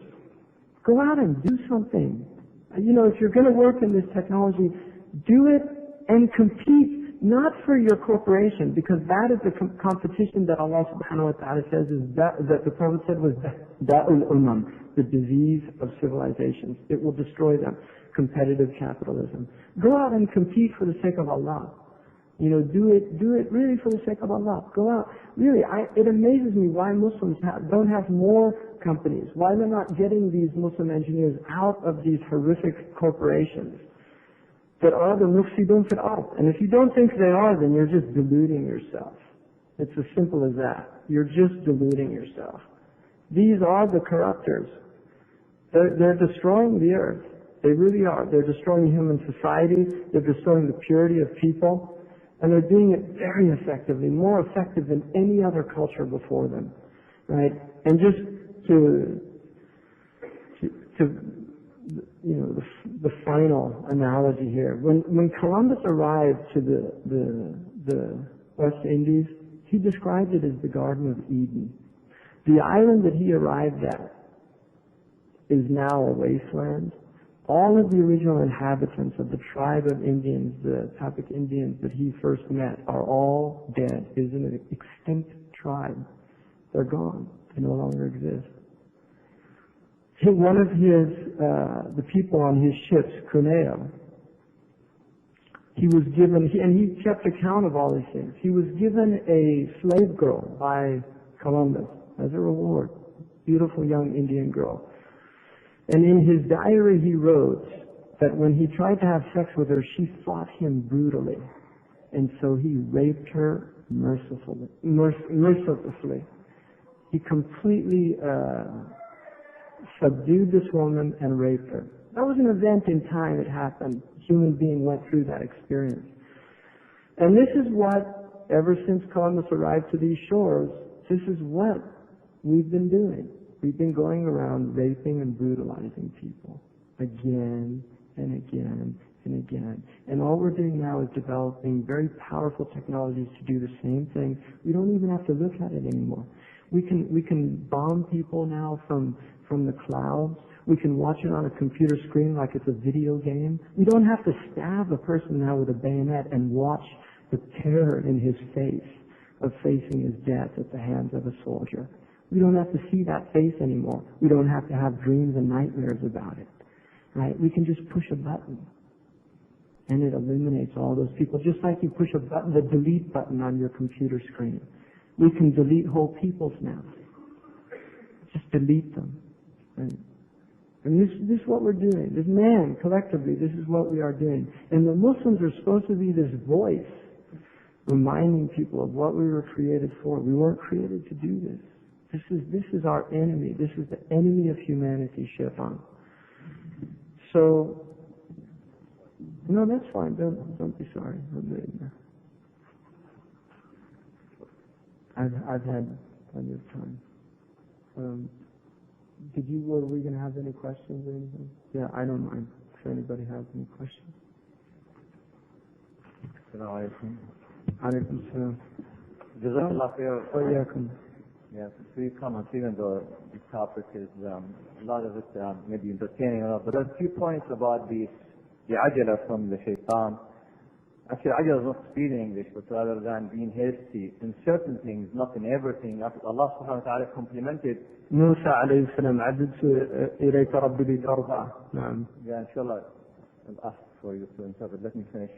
Go out and do something. If you're going to work in this technology, do it and compete, not for your corporation, because that is the competition that Allah subhanahu wa ta'ala says is that the Prophet said was da'ul umam, the disease of civilizations. It will destroy them. Competitive capitalism. Go out and compete for the sake of Allah. Do it really for the sake of Allah. Go out. Really, it amazes me why Muslims don't have more companies. Why they're not getting these Muslim engineers out of these horrific corporations that are the mufsidun fil ard. And if you don't think they are, then you're just deluding yourself. It's as simple as that. You're just deluding yourself. These are the corruptors. They're destroying the earth. They really are. They're destroying human society. They're destroying the purity of people. And they're doing it very effectively, more effective than any other culture before them, right? And just to the final analogy here, when Columbus arrived to the West Indies, he described it as the Garden of Eden. The island that he arrived at is now a wasteland. All of the original inhabitants of the tribe of Indians, the Tapik Indians that he first met, are all dead. It is an extinct tribe. They're gone. They no longer exist. One of the people on his ships, Cuneo, he was given, and he kept account of all these things. He was given a slave girl by Columbus as a reward. Beautiful young Indian girl. And in his diary he wrote that when he tried to have sex with her, she fought him brutally. And so he raped her mercilessly. He completely subdued this woman and raped her. That was an event in time. It happened. A human being went through that experience. And this is what, ever since Columbus arrived to these shores, this is what we've been doing. We've been going around raping and brutalizing people again and again and again. And all we're doing now is developing very powerful technologies to do the same thing. We don't even have to look at it anymore. We can bomb people now from the clouds. We can watch it on a computer screen like it's a video game. We don't have to stab a person now with a bayonet and watch the terror in his face of facing his death at the hands of a soldier. We don't have to see that face anymore. We don't have to have dreams and nightmares about it, right? We can just push a button, and it eliminates all those people. Just like you push a button, the delete button on your computer screen. We can delete whole peoples now. Just delete them, right? And this is what we're doing. This man, collectively, this is what we are doing. And the Muslims are supposed to be this voice, reminding people of what we were created for. We weren't created to do this. This is our enemy. This is the enemy of humanity, Shaitan. So, no, that's fine. Don't be sorry. I've had plenty of time. Were we going to have any questions or anything? Yeah, I don't mind if anybody has any questions. Assalamu alaikum. Alaikum salam. Jazakallah khair. Yes, three comments, even though the topic is a lot of it maybe entertaining or not, but there's a few points about the ajala from the shaitan. Actually, ajala is not speed in English, but rather than being hasty in certain things, not in everything. Allah subhanahu wa ta'ala complimented موسى عليه السلام عددت إليك ربي لترضى. نعم. Yeah, inshallah, I'll ask for you to interpret. Let me finish.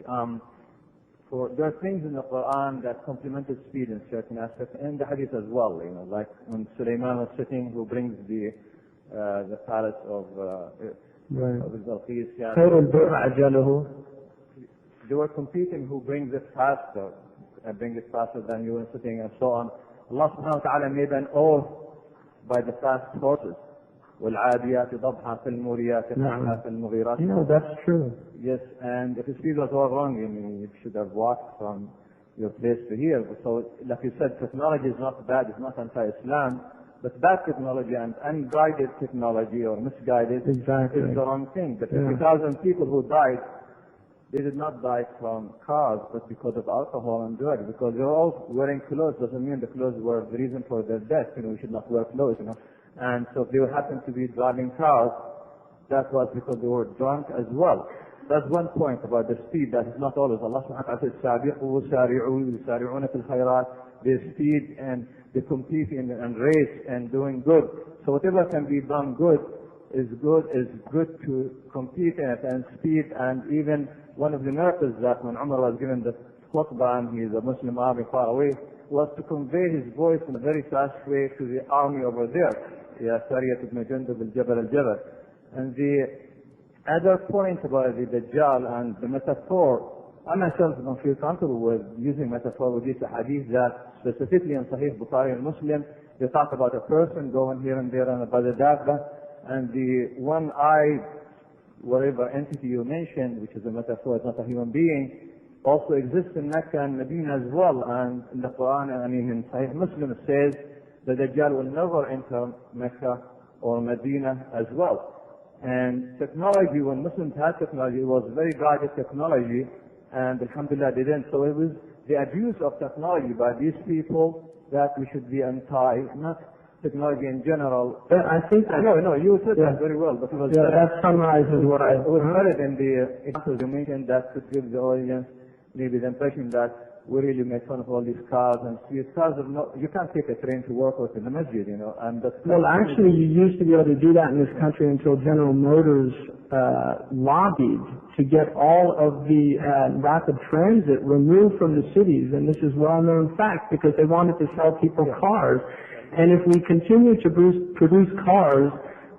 There are things in the Quran that complemented speed in certain aspects, and the hadith as well. You know, like when Sulaiman was sitting, who brings the palace of Bilqis. خير البر عجله. They were competing who brings it faster, bring it faster than you were sitting, and so on. Allah subhanahu wa ta'ala made an oath by the fast horses. والعاديات ضبحا فالموريات قدحا فالمغيرات. No, that's true. Yes, and if the speed was all wrong, I mean, you should have walked from your place to here. So, like you said, technology is not bad, it's not anti-Islam, but bad technology and unguided technology or misguided is the wrong thing. The 50,000 people who died, they did not die from cars, but because of alcohol and drugs. Because they were all wearing clothes doesn't mean the clothes were the reason for their death. You know, we should not wear clothes, you know. And so if they happened to be driving cars, that was because they were drunk as well. That's one point about the speed. That is not always. Allah subhanahu wa ta'ala says, سَابِقُوا وَسَارِعُوا يُسَارِعُونَ فِي الْخَيْرَاتِ. They speed and they compete and race and doing good. So whatever can be done good is good to compete in it and speed. And even one of the miracles that when Umar was given the khutbah and he is a Muslim army far away, was to convey his voice in a very fast way to the army over there. يا سارية بن جندب الجبل الجبل. And the other point about the Dajjal and the metaphor, I myself don't feel comfortable with using metaphor with this hadith that specifically in Sahih Bukhari and Muslim, they talk about a person going here and there and about the dabba, and the one-eyed, whatever entity you mentioned, which is a metaphor, it's not a human being, also exists in Mecca and Medina as well. And in the Quran, I mean in Sahih Muslim, it says the Dajjal will never enter Mecca or Medina as well. And technology, when Muslims had technology, it was very guided technology, and alhamdulillah they didn't. So it was the abuse of technology by these people that we should be anti, not technology in general. I think that, no, you said that very well, but it was that summarizes what I heard in the examples you mentioned that could give the audience maybe the impression that we really make fun of all these cars and street cars. You can't take a train to work with in the masjid, you know. And well, actually, you used to be able to do that in this country until General Motors lobbied to get all of the rapid transit removed from the cities, and this is well-known fact because they wanted to sell people cars. And if we continue to produce cars,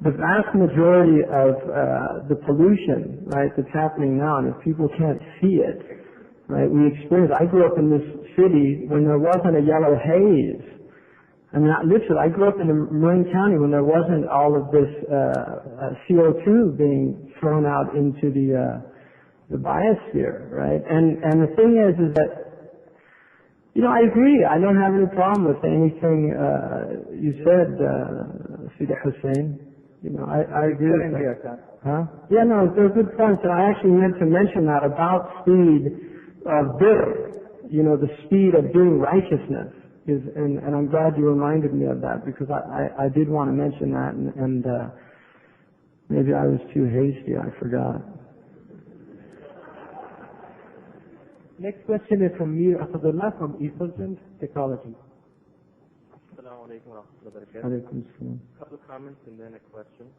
the vast majority of the pollution, right, that's happening now, and if people can't see it, right, we experience. I grew up in this city when there wasn't a yellow haze. I mean, literally, I grew up in Marin County when there wasn't all of this CO2 being thrown out into the biosphere, right? And the thing is that, you know, I agree. I don't have any problem with anything you said, Sidi Hussein. You know, I agree with that. Huh? Yeah, no, they're good points, and I actually meant to mention that about speed of birr, you know, the speed of doing righteousness is, and I'm glad you reminded me of that because I did want to mention that, and maybe I was too hasty, I forgot. Next question is from Mir Asadullah from On Technology. Assalamu alaikum wa rahmatullahi wa barakatuh. A couple of comments and then a question.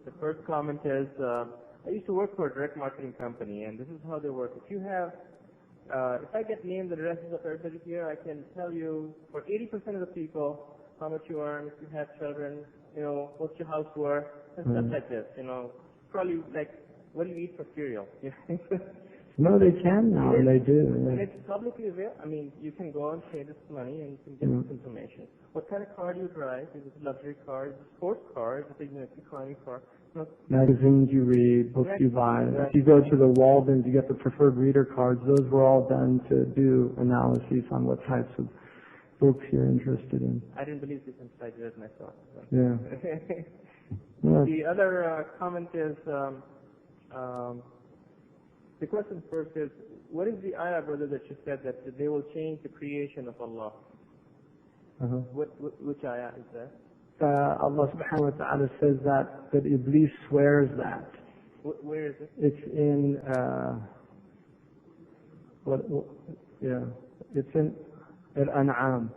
The first comment is, I used to work for a direct marketing company, and this is how they work. If you have, if I get named the addresses of everybody here, I can tell you for 80% of the people how much you earn, if you have children, you know, what's your house worth, and stuff like this. You know, probably like, what do you eat for cereal? No, they can now. They do. And it's publicly available. I mean, you can go and pay this money and you can get this information. What kind of car do you drive? Is it a luxury car? Is it a sports car? Is it a economy car? No. Magazines you read, books you buy. If you go to the Waldens, you get the preferred reader cards. Those were all done to do analyses on what types of books you're interested in. I didn't believe this until I did it myself. Yeah. The other comment is, the question first is, what is the ayah, brother, that you said that they will change the creation of Allah? Which ayah is that? Allah subhanahu wa ta'ala says that Iblis swears that. Where is it? It's in, it's in Al-An'am.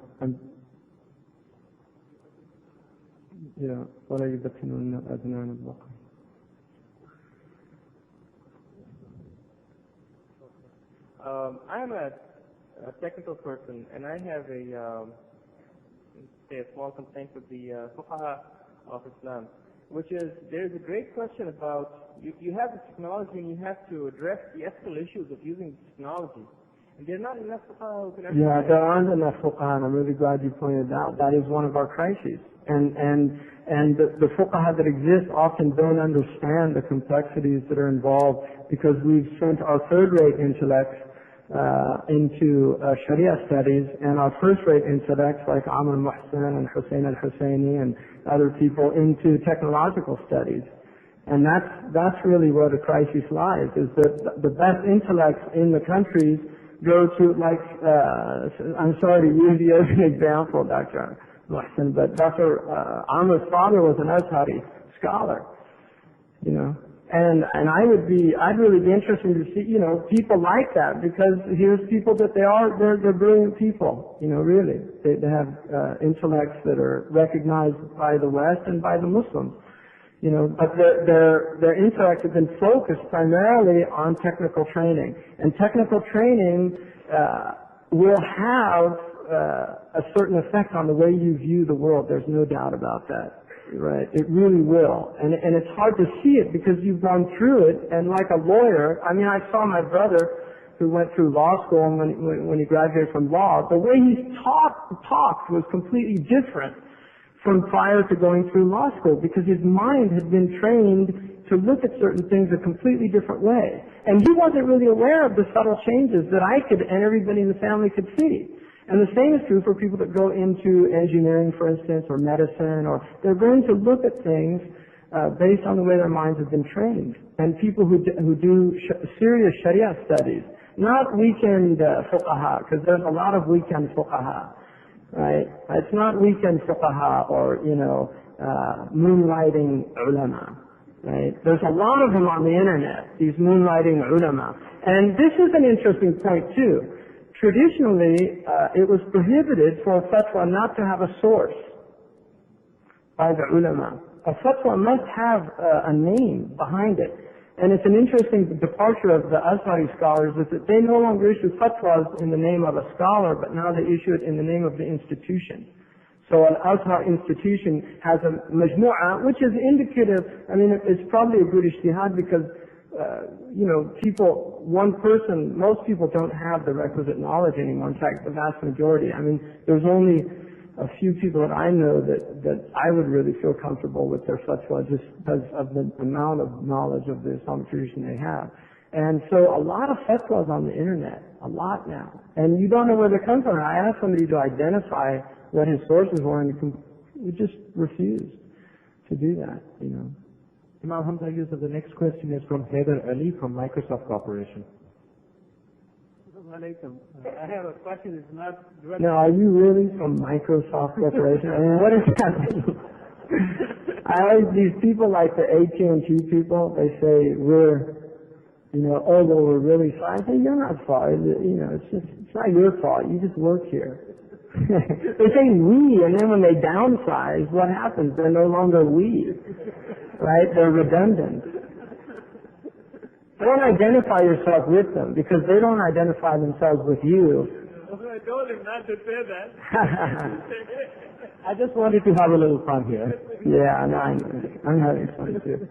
وَلَا يُبَتِّنُونَ أَذْنَانَ الْبَقَرِ. I am a technical person, and I have a small complaint with the fuqaha of Islam, which is there's a great question about you have the technology and you have to address the ethical issues of using the technology. And there are not enough fuqaha who can actually... Yeah, there aren't enough fuqaha, and I'm really glad you pointed out. That is one of our crises. And the fuqaha that exist often don't understand the complexities that are involved because we've sent our third-rate intellects into Sharia studies, and our first-rate intellects like Amr Muhsin and Hussein al-Husseini and other people into technological studies. And that's really where the crisis lies, is that the best intellects in the countries go to, like, I'm sorry to use you as an example, Dr. Muhsin, but Dr. Amr's father was an Azhari scholar, And I'd really be interested to see, people like that, because here's people that they're brilliant people, really. They have intellects that are recognized by the West and by the Muslims, but their intellects have been focused primarily on technical training. And technical training will have a certain effect on the way you view the world. There's no doubt about that. Right, it really will, and it's hard to see it because you've gone through it. And like a lawyer, I mean, I saw my brother who went through law school, and when he graduated from law, the way he talked was completely different from prior to going through law school, because his mind had been trained to look at certain things a completely different way, and he wasn't really aware of the subtle changes that I could and everybody in the family could see. And the same is true for people that go into engineering, for instance, or medicine, or they're going to look at things based on the way their minds have been trained. And people who do serious Sharia studies, not weekend fuqaha, because there's a lot of weekend fuqaha, right? It's not weekend fuqaha or, moonlighting ulama, right? There's a lot of them on the internet, these moonlighting ulama. And this is an interesting point, too. Traditionally, it was prohibited for a fatwa not to have a source by the ulama. A fatwa must have a name behind it. And it's an interesting departure of the Azhari scholars, is that they no longer issue fatwas in the name of a scholar, but now they issue it in the name of the institution. So an Azhar institution has a majmu'ah, which is indicative. I mean, it's probably a good ijtihad because most people don't have the requisite knowledge anymore. In fact, the vast majority. I mean, there's only a few people that I know that I would really feel comfortable with their fatwa just because of the amount of knowledge of the Islamic tradition they have. And so a lot of fatwas on the internet, a lot now. And you don't know where they come from. I asked somebody to identify what his sources were, and he just refused to do that, Imam Hamza Yusuf, the next question is from Heather Ali from Microsoft Corporation. I have a question. It's not directly... Now, are you really from Microsoft Corporation? I mean, what is that? These people like the AT&T people, they say although we're really far. I say, you're not far. It's not your fault. You just work here. They say we, and then when they downsize, what happens? They're no longer we, right? They're redundant. Don't identify yourself with them, because they don't identify themselves with you. I told him not to say that. I just wanted to have a little fun here. Yeah, no, I'm having fun too.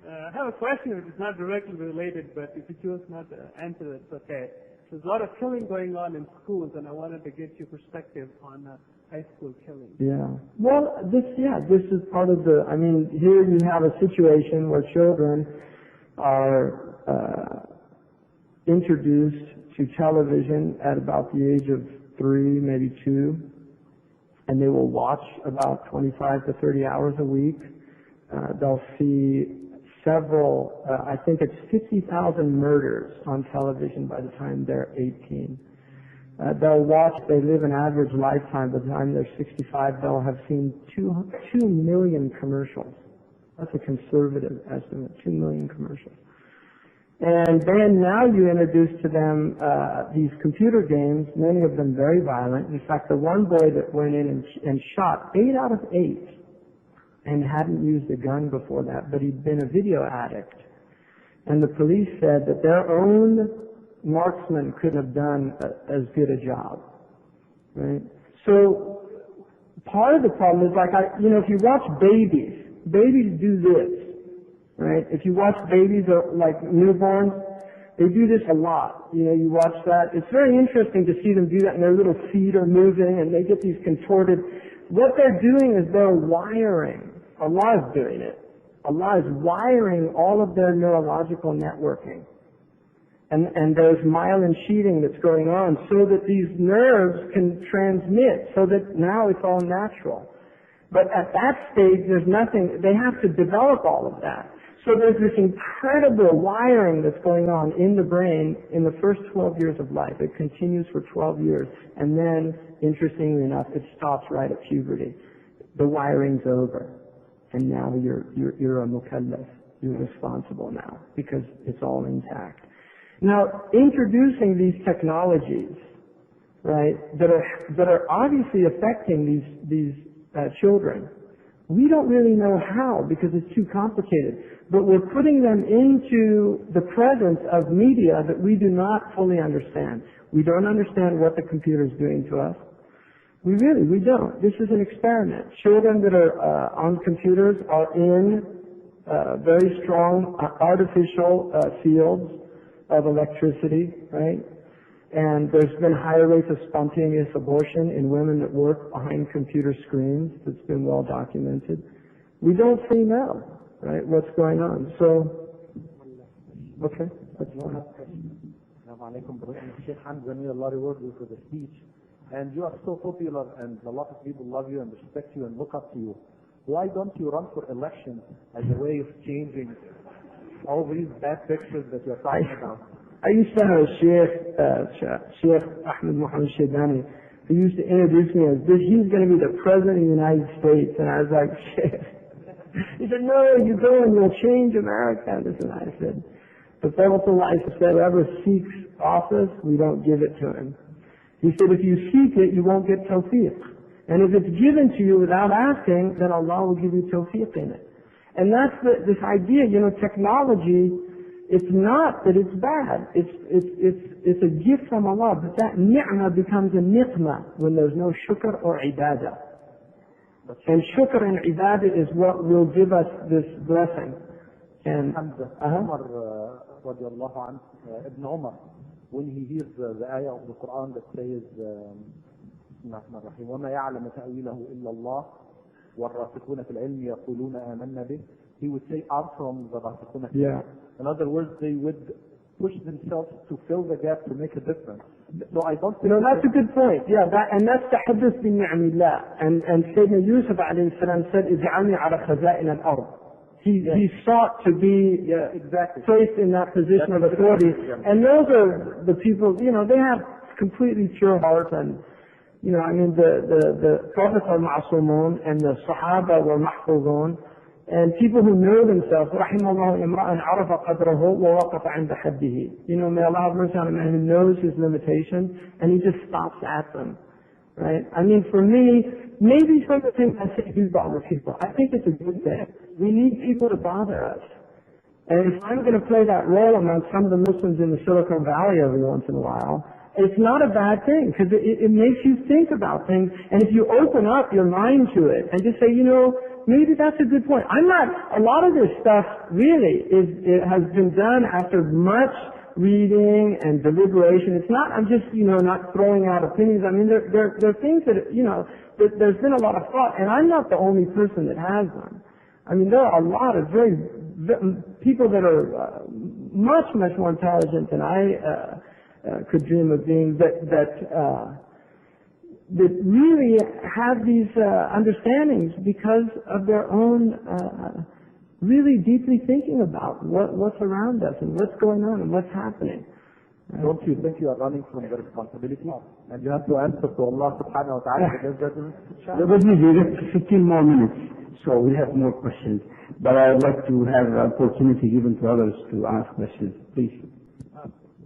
I have a question which is not directly related, but if you choose not to answer it, it's okay. There's a lot of killing going on in schools, and I wanted to get your perspective on high school killing. Yeah. Well, this is part of here you have a situation where children are introduced to television at about the age of 3, maybe 2, and they will watch about 25 to 30 hours a week. They'll see several, I think it's 50,000 murders on television by the time they're 18. They'll watch, they live an average lifetime. By the time they're 65, they'll have seen 2 million commercials. That's a conservative estimate, 2 million commercials. And then now you introduce to them these computer games, many of them very violent. In fact, the one boy that went in and shot 8 out of 8 and hadn't used a gun before that, but he'd been a video addict. And the police said that their own marksman couldn't have done as good a job, right? So part of the problem is like, if you watch babies do this, right? If you watch babies like newborns, they do this a lot. You watch that. It's very interesting to see them do that, and their little feet are moving, and they get these contorted. What they're doing is they're wiring. Allah is doing it. Allah is wiring all of their neurological networking. And there's myelin sheathing that's going on so that these nerves can transmit, so that now it's all natural. But at that stage, there's nothing, they have to develop all of that. So there's this incredible wiring that's going on in the brain in the first 12 years of life. It continues for 12 years. And then, interestingly enough, it stops right at puberty. The wiring's over. And now you're a mukallaf. You're responsible now because it's all intact. Now, introducing these technologies, right, that are obviously affecting these children, we don't really know how because it's too complicated. But we're putting them into the presence of media that we do not fully understand. We don't understand what the computer is doing to us. We don't. This is an experiment. Children that are on computers are in very strong artificial fields of electricity, right? And there's been higher rates of spontaneous abortion in women that work behind computer screens. That's been well documented. We don't fully know, right, what's going on. So, okay. Assalamu alaikum, Sheikh Hamza, may Allah reward you for the speech. And you are so popular, and a lot of people love you and respect you and look up to you. Why don't you run for election as a way of changing all these bad pictures that you're talking about? I used to have a Sheikh Ahmed Muhammad Shaybani, who used to introduce me as this. He's going to be the President of the United States. And I was like, Sheikh. He said, no, you go and you'll change America. And I said, the Prophet said, whoever seeks office, we don't give it to him. He said, if you seek it, you won't get tawfiq. And if it's given to you without asking, then Allah will give you tawfiq in it. And that's this idea, technology, it's not that it's bad. It's a gift from Allah, but that ni'mah becomes a niqmah when there's no shukr or ibadah. And shukr and ibadah is what will give us this blessing. And Umar, radiallahu anhu, Ibn Umar, when he hears the ayah of the Quran that says, وَمَا يَعْلَمُ تَأْوِيلَهُ إِلَّا اللَّهُ وَالرَّاسِخُونَ فِي الْعِلْمِ يَقُولُونَ آمَنَّا بِهِ, he would say, I'm from the رَاسِخُونَ. Yeah. In other words, they would push themselves to fill the gap to make a difference. So I don't think... that's a good point. Yeah, and that's تحدث بنعم الله. And Sayyidina Yusuf alayhi salam said, اجعلني على خزائن الأرض. He sought to be placed in that position of authority. And those are the people, they have completely pure hearts. And, the prophets are ma'asumun and the Sahaba were mahfuzun. And people who know themselves, رحم الله امرأ عرف قدره ووقف عند حده. May Allah have mercy on a man who knows his limitations and he just stops at them. Right? For me, maybe some of the things I say do bother people. I think it's a good thing. We need people to bother us. And if I'm going to play that role among some of the Muslims in the Silicon Valley every once in a while, it's not a bad thing because it makes you think about things. And if you open up your mind to it and just say, maybe that's a good point. A lot of this stuff really it has been done after much reading and deliberation. It's not, I'm just, not throwing out opinions. There are things that, there's been a lot of thought, and I'm not the only person that has them. There are a lot of people that are much, much more intelligent than I could dream of being that really have these understandings because of their own really deeply thinking about what's around us and what's going on and what's happening. Don't you think you are running from the responsibility? And you have to answer to Allah subhanahu wa ta'ala because that is Let me give it 15 more minutes, so we have more questions. But I would like to have an opportunity given to others to ask questions. Please.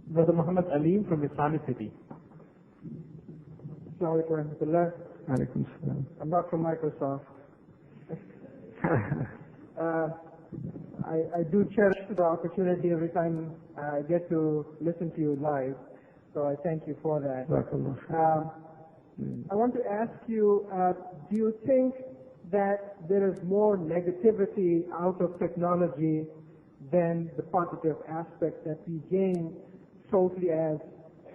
Brother Muhammad Alim from Islamic City. Assalamu alaikum warahmatullah. Alaikum salam. I'm not from Microsoft. I do cherish the opportunity every time I get to listen to you live, so I thank you for that. I want to ask you, do you think that there is more negativity out of technology than the positive aspects that we gain totally as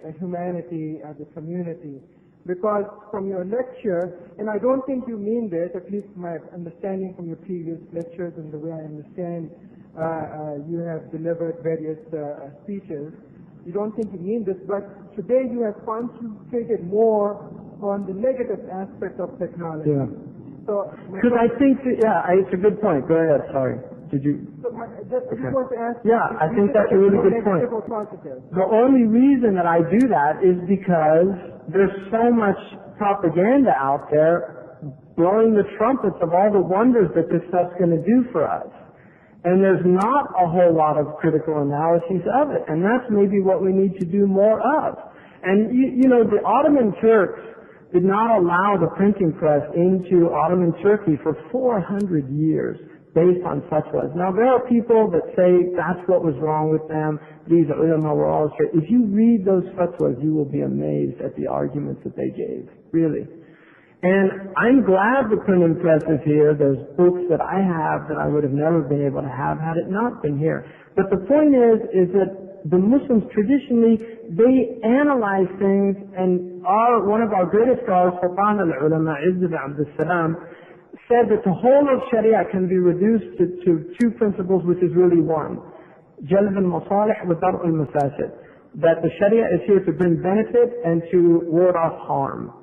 a humanity, as a community? Because from your lecture, and I don't think you mean this, at least my understanding from your previous lectures and the way I understand you have delivered various speeches, you don't think you mean this, but today you have concentrated more on the negative aspect of technology. Yeah. So, Because I think, it's a good point. Go ahead, sorry. Did you? I just want to ask. Yeah, I think that's a really good point. Negative or positive? The only reason that I do that is because there's so much propaganda out there blowing the trumpets of all the wonders that this stuff's going to do for us. And there's not a whole lot of critical analyses of it. And that's maybe what we need to do more of. And you know, the Ottoman Turks did not allow the printing press into Ottoman Turkey for 400 years. Based on fatwas. Now there are people that say that's what was wrong with them. These ulama were all straight. If you read those fatwas, you will be amazed at the arguments that they gave. Really. And I'm glad the printing press is here. There's books that I have that I would have never been able to have had it not been here. But the point is that the Muslims traditionally, they analyze things, and one of our greatest scholars, Sultan al-Ulama, Izz ibn Abdul Salam, said that the whole of Sharia can be reduced to two principles, which is really one. Jalb al-masalih wa dar' al-mafasid. That the Sharia is here to bring benefit and to ward off harm.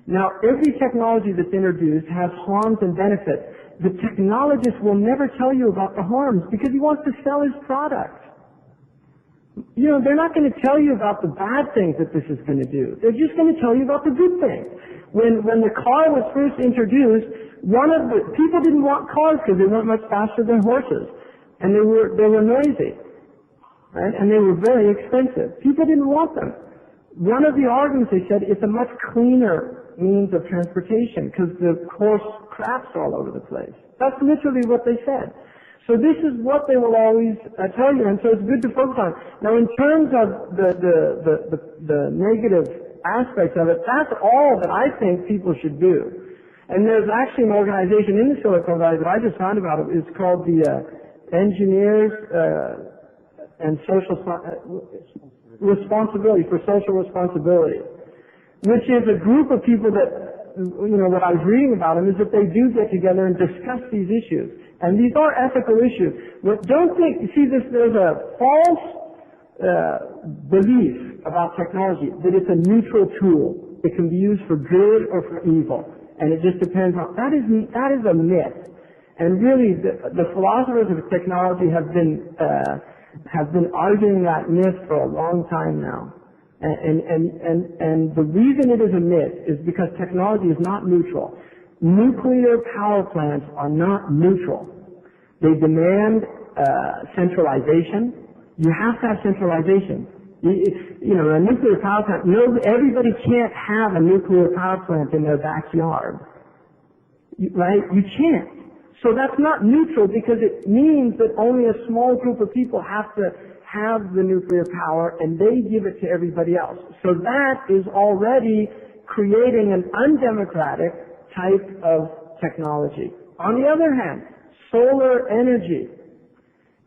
Now, every technology that's introduced has harms and benefits. The technologist will never tell you about the harms because he wants to sell his product. You know, they're not going to tell you about the bad things that this is going to do. They're just going to tell you about the good things. When the car was first introduced, people didn't want cars because they weren't much faster than horses, and they were noisy, right? And they were very expensive. People didn't want them. One of the arguments, they said, it's a much cleaner means of transportation because the coarse crap's all over the place. That's literally what they said. So this is what they will always tell you, and so it's good to focus on. Now, in terms of the negative aspects of it, that's all that I think people should do. And there's actually an organization in the Silicon Valley that I just found about it. It's called the Engineers and Social Responsibility for Social Responsibility, which is a group of people that, you know, what I was reading about them is that they do get together and discuss these issues. And these are ethical issues. But don't think, you see, there's a false belief about technology that it's a neutral tool. It can be used for good or for evil. And it just depends on, that is a myth. And really, the philosophers of technology have been arguing that myth for a long time now. And the reason it is a myth is because technology is not neutral. Nuclear power plants are not neutral. They demand centralization. You have to have centralization. You know, a nuclear power plant, everybody can't have a nuclear power plant in their backyard. Right? You can't. So that's not neutral because it means that only a small group of people have to have the nuclear power and they give it to everybody else. So that is already creating an undemocratic type of technology. On the other hand, solar energy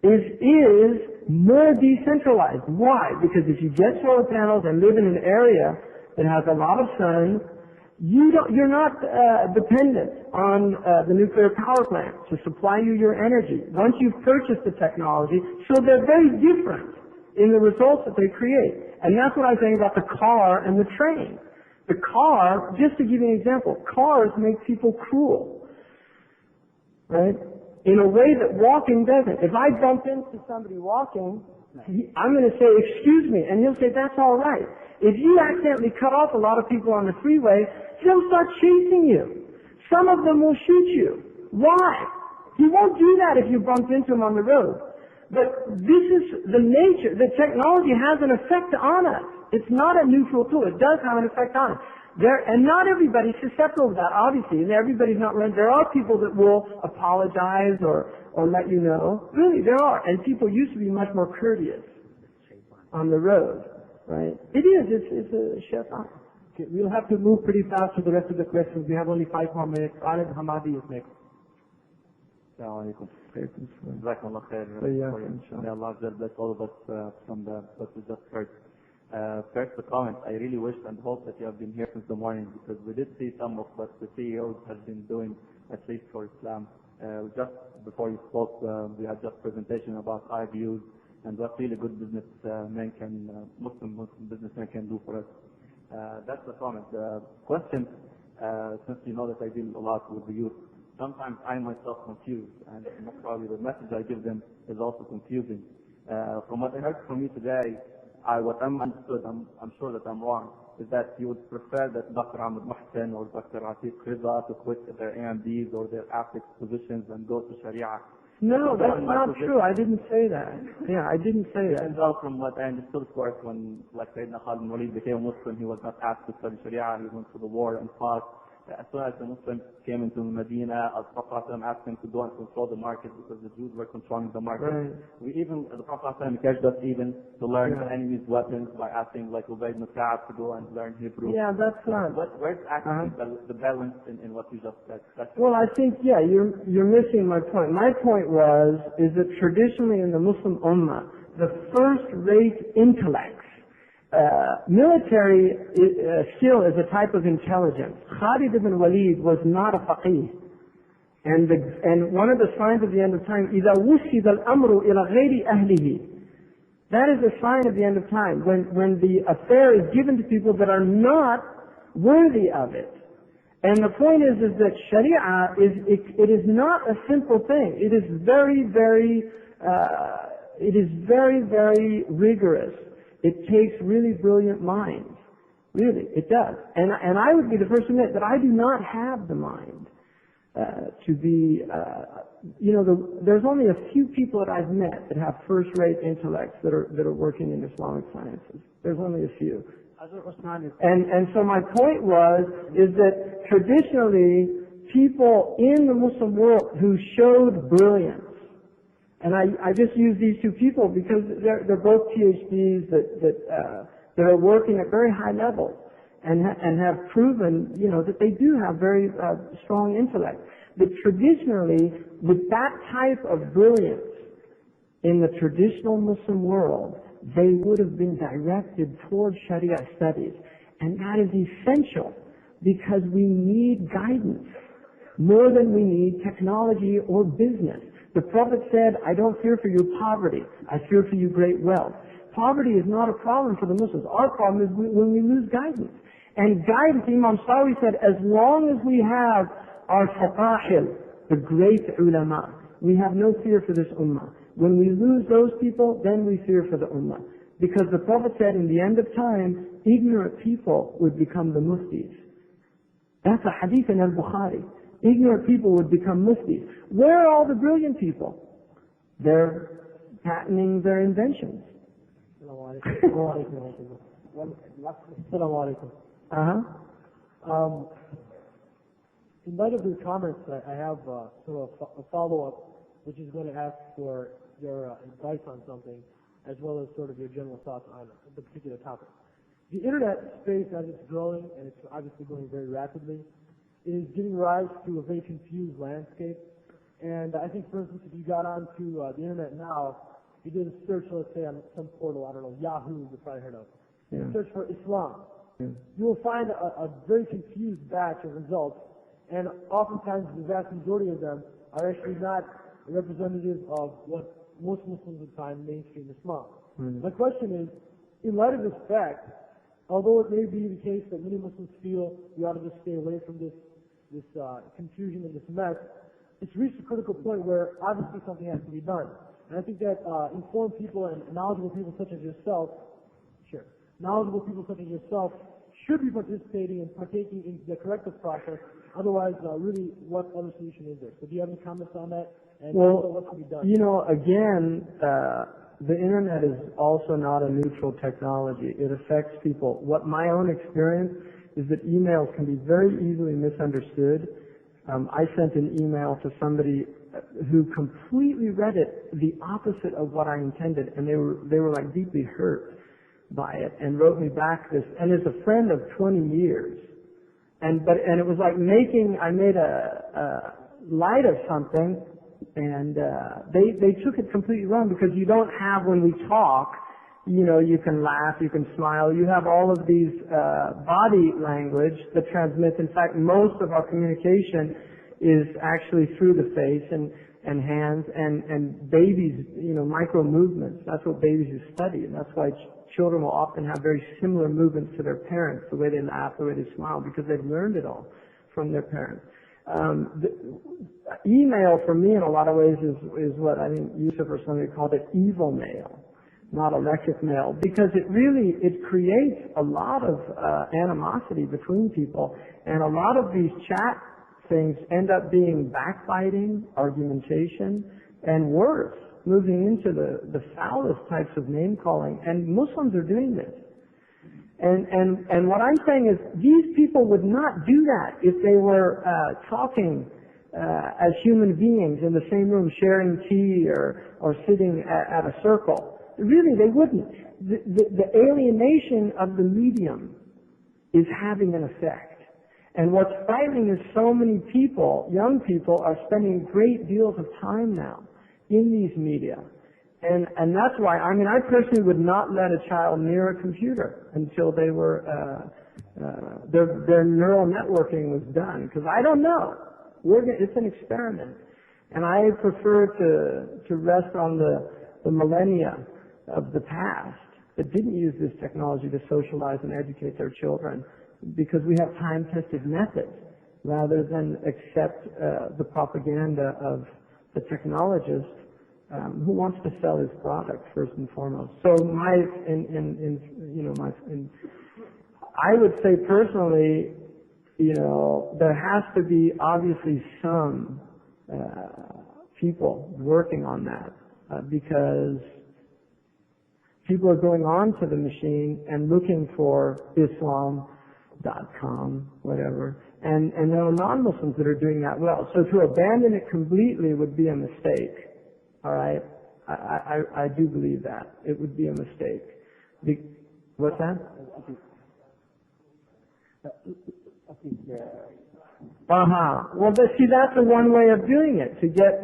is more decentralized. Why? Because if you get solar panels and live in an area that has a lot of sun, you're not dependent on the nuclear power plant to supply you your energy. Once you've purchased the technology, so they're very different in the results that they create. And that's what I was saying about the car and the train. The car, just to give you an example, cars make people cruel, right? In a way that walking doesn't. If I bump into somebody walking, I'm going to say, excuse me, and he'll say, that's all right. If you accidentally cut off a lot of people on the freeway, he'll start chasing you. Some of them will shoot you. Why? He won't do that if you bump into him on the road. But this is the nature. The technology has an effect on us. It's not a neutral tool. It does have an effect on us. And not everybody's susceptible to that, obviously. And everybody's not right. There are people that will apologize or let you know. Really, there are. And people used to be much more courteous on the road, right? It is. It's a shaitan. Okay, we'll have to move pretty fast to the rest of the questions. We have only 5 more minutes. Khalid Hamadi is next. Assalamu alaikum. Jazakumullah khair. May Allah bless all of us from what we just heard. First, the comment. I really wish and hope that you have been here since the morning, because we did see some of what the CEOs have been doing, at least for Islam. Just before you spoke, we had just presentation about our views and what really good businessmen can, Muslim businessmen can do for us. That's the comment. The question, since you know that I deal a lot with the youth, sometimes I myself confused, and most probably the message I give them is also confusing. From what I heard from you today, what I'm understood, I'm sure that I'm wrong, is that you would prefer that Dr. Ahmed Mohsen or Dr. Atiq Riza to quit their AMDs or their ethics positions and go to Sharia. No, that's not true. I didn't say that. Yeah, I didn't say that. And also from what I understood, of course, when like Sayyidina Khalid bin Walid became a Muslim, he was not asked to study Sharia. He went to the war and fought. As soon as the Muslims came into Medina, the Prophet asked him to go and control the market because the Jews were controlling the market. Right. The Prophet encouraged us even to learn the enemy's weapons by asking like Ubay ibn Ka'ab to go and learn Hebrew. Yeah, that's not. But where's actually the balance in what you just said? Well, I think, yeah, you're missing my point. My point is that traditionally in the Muslim Ummah, the first-rate intellects, military skill is a type of intelligence. Khalid ibn Walid was not a faqih. And one of the signs of the end of time, إِذَا وُسِّدَ الْأَمْرُ إِلَى غَيْرِ أَهْلِهِ. That is a sign of the end of time, when the affair is given to people that are not worthy of it. And the point is that Sharia it is not a simple thing. It is very, very rigorous. It takes really brilliant minds. Really, it does. And I would be the first to admit that I do not have the mind to be, there's only a few people that I've met that have first-rate intellects that are working in Islamic sciences. There's only a few. And so my point is that traditionally people in the Muslim world who showed brilliance, and I just use these two people because they're both PhDs that are working at very high levels and have proven, that they do have very strong intellect. But traditionally, with that type of brilliance in the traditional Muslim world, they would have been directed towards Sharia studies. And that is essential because we need guidance more than we need technology or business. The Prophet said, I don't fear for you poverty, I fear for you great wealth. Poverty is not a problem for the Muslims. Our problem is when we lose guidance. And guidance, Imam Sawi said, as long as we have our faqahil, the great ulama, we have no fear for this ummah. When we lose those people, then we fear for the ummah. Because the Prophet said in the end of time, ignorant people would become the muftis. That's a hadith in al-Bukhari. Ignorant people would become muftis. Where are all the brilliant people? They're patenting their inventions. In light of your comments, I have sort of a follow-up, which is going to ask for your advice on something, as well as sort of your general thoughts on the particular topic. The internet space, as it's growing, and it's obviously growing very rapidly, is giving rise to a very confused landscape. And I think, for instance, if you got onto the internet now, you did a search, let's say, on some portal, I don't know, Yahoo, you've probably heard of. Yeah. Search for Islam. Yeah. You will find a very confused batch of results, and oftentimes the vast majority of them are actually not representative of what most Muslims would find mainstream Islam. My question is, in light of this fact, although it may be the case that many Muslims feel we ought to just stay away from this confusion and this mess, it's reached a critical point where obviously something has to be done. And I think that informed people and knowledgeable people such as yourself, knowledgeable people such as yourself should be participating and partaking in the corrective process. Otherwise, really, what other solution is there? So do you have any comments on that? And also what can be done? You know, again, the internet is also not a neutral technology. It affects people. What my own experience is that emails can be very easily misunderstood. I sent an email to somebody who completely read it the opposite of what I intended, and they were like deeply hurt by it, and wrote me back this, and is a friend of 20 years. And it was like I made a light of something, and they took it completely wrong, because you don't have, when we talk, you know, you can laugh, you can smile, you have all of these body language that transmits. In fact, most of our communication is actually through the face and hands and babies, you know, micro movements. That's what babies study, and that's why children will often have very similar movements to their parents, the way they laugh, the way they smile, because they've learned it all from their parents. Email for me in a lot of ways is what I think Yusuf or somebody called it evil mail, not electric mail, because it creates a lot of animosity between people, and a lot of these chat things end up being backbiting, argumentation, and worse, moving into the foulest types of name calling, and Muslims are doing this. And what I'm saying is these people would not do that if they were talking as human beings in the same room, sharing tea or sitting at a circle. Really, they wouldn't. The alienation of the medium is having an effect. And what's frightening is so many people, young people, are spending great deals of time now in these media. And that's why, I mean, I personally would not let a child near a computer until they were, their neural networking was done. Because I don't know. It's an experiment. And I prefer to rest on the millennia of the past that didn't use this technology to socialize and educate their children, because we have time-tested methods rather than accept the propaganda of the technologist who wants to sell his product first and foremost. So I would say personally, you know, there has to be obviously some people working on that because people are going on to the machine and looking for Islam.com, whatever, and there are non-Muslims that are doing that well. So to abandon it completely would be a mistake. All right, I do believe that it would be a mistake. What's that? Well, see, that's the one way of doing it.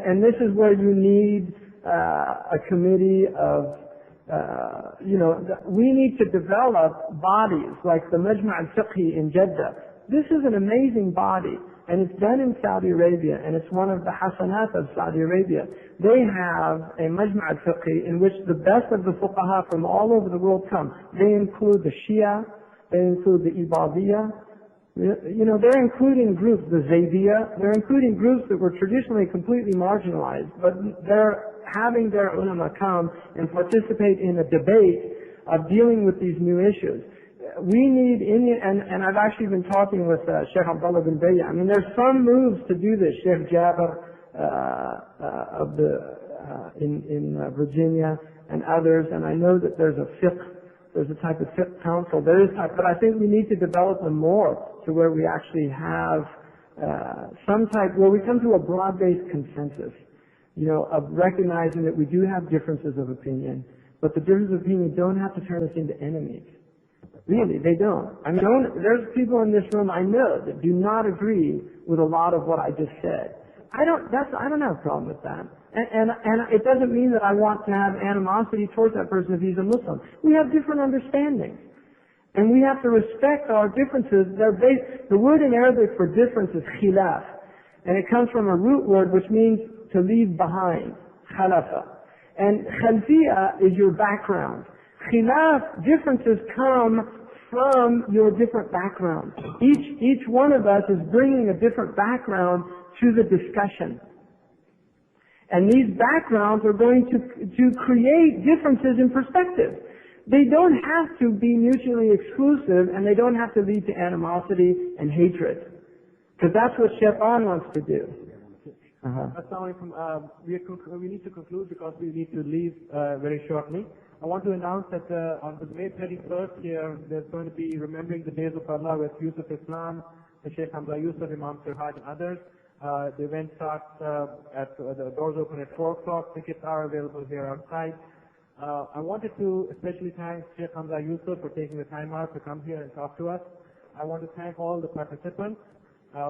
And this is where you need a committee of. We need to develop bodies like the Majma' al-Fiqhi in Jeddah. This is an amazing body, and it's done in Saudi Arabia, and it's one of the hasanat of Saudi Arabia. They have a Majma' al-Fiqhi in which the best of the fuqaha from all over the world come. They include the Shia, they include the Ibadiyya, you know, they're including groups, the Zaydiyya, they're including groups that were traditionally completely marginalized, but they're having their ulama come and participate in a debate of dealing with these new issues. We need and I've actually been talking with Sheikh Abdullah bin Bayya. I mean, there's some moves to do this. Sheikh Jabir in Virginia and others, and I know that there's a type of fiqh council. There is type, but I think we need to develop them more to where we actually have some type where we come to a broad-based consensus, you know, of recognizing that we do have differences of opinion, but the differences of opinion don't have to turn us into enemies. Really, they don't. I mean, there's people in this room I know that do not agree with a lot of what I just said. I don't have a problem with that. And it doesn't mean that I want to have animosity towards that person if he's a Muslim. We have different understandings. And we have to respect our differences. The word in Arabic for difference is khilaf. And it comes from a root word which means to leave behind, khalafa. And khalfiya is your background. Khilaf, differences come from your different backgrounds. Each one of us is bringing a different background to the discussion. And these backgrounds are going to create differences in perspective. They don't have to be mutually exclusive, and they don't have to lead to animosity and hatred. Because that's what Shaitan wants to do. Assalamu alaikum. We need to conclude because we need to leave very shortly. I want to announce that on the May 31st here, there's going to be Remembering the Days of Allah with Yusuf Islam, the Sheikh Hamza Yusuf, Imam Sirhaj, and others. The event starts the doors open at 4 o'clock. Tickets are available here outside. I wanted to especially thank Sheikh Hamza Yusuf for taking the time out to come here and talk to us. I want to thank all the participants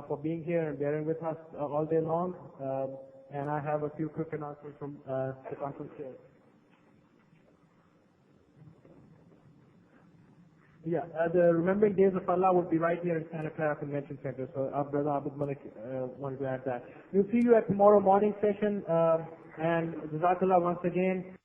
for being here and bearing with us all day long. And I have a few quick announcements from the conference chair. Yeah, the Remembering Days of Allah will be right here in Santa Clara Convention Center. So our brother Abdul Malik wanted to add that. We'll see you at tomorrow morning session. And Jazakallah once again.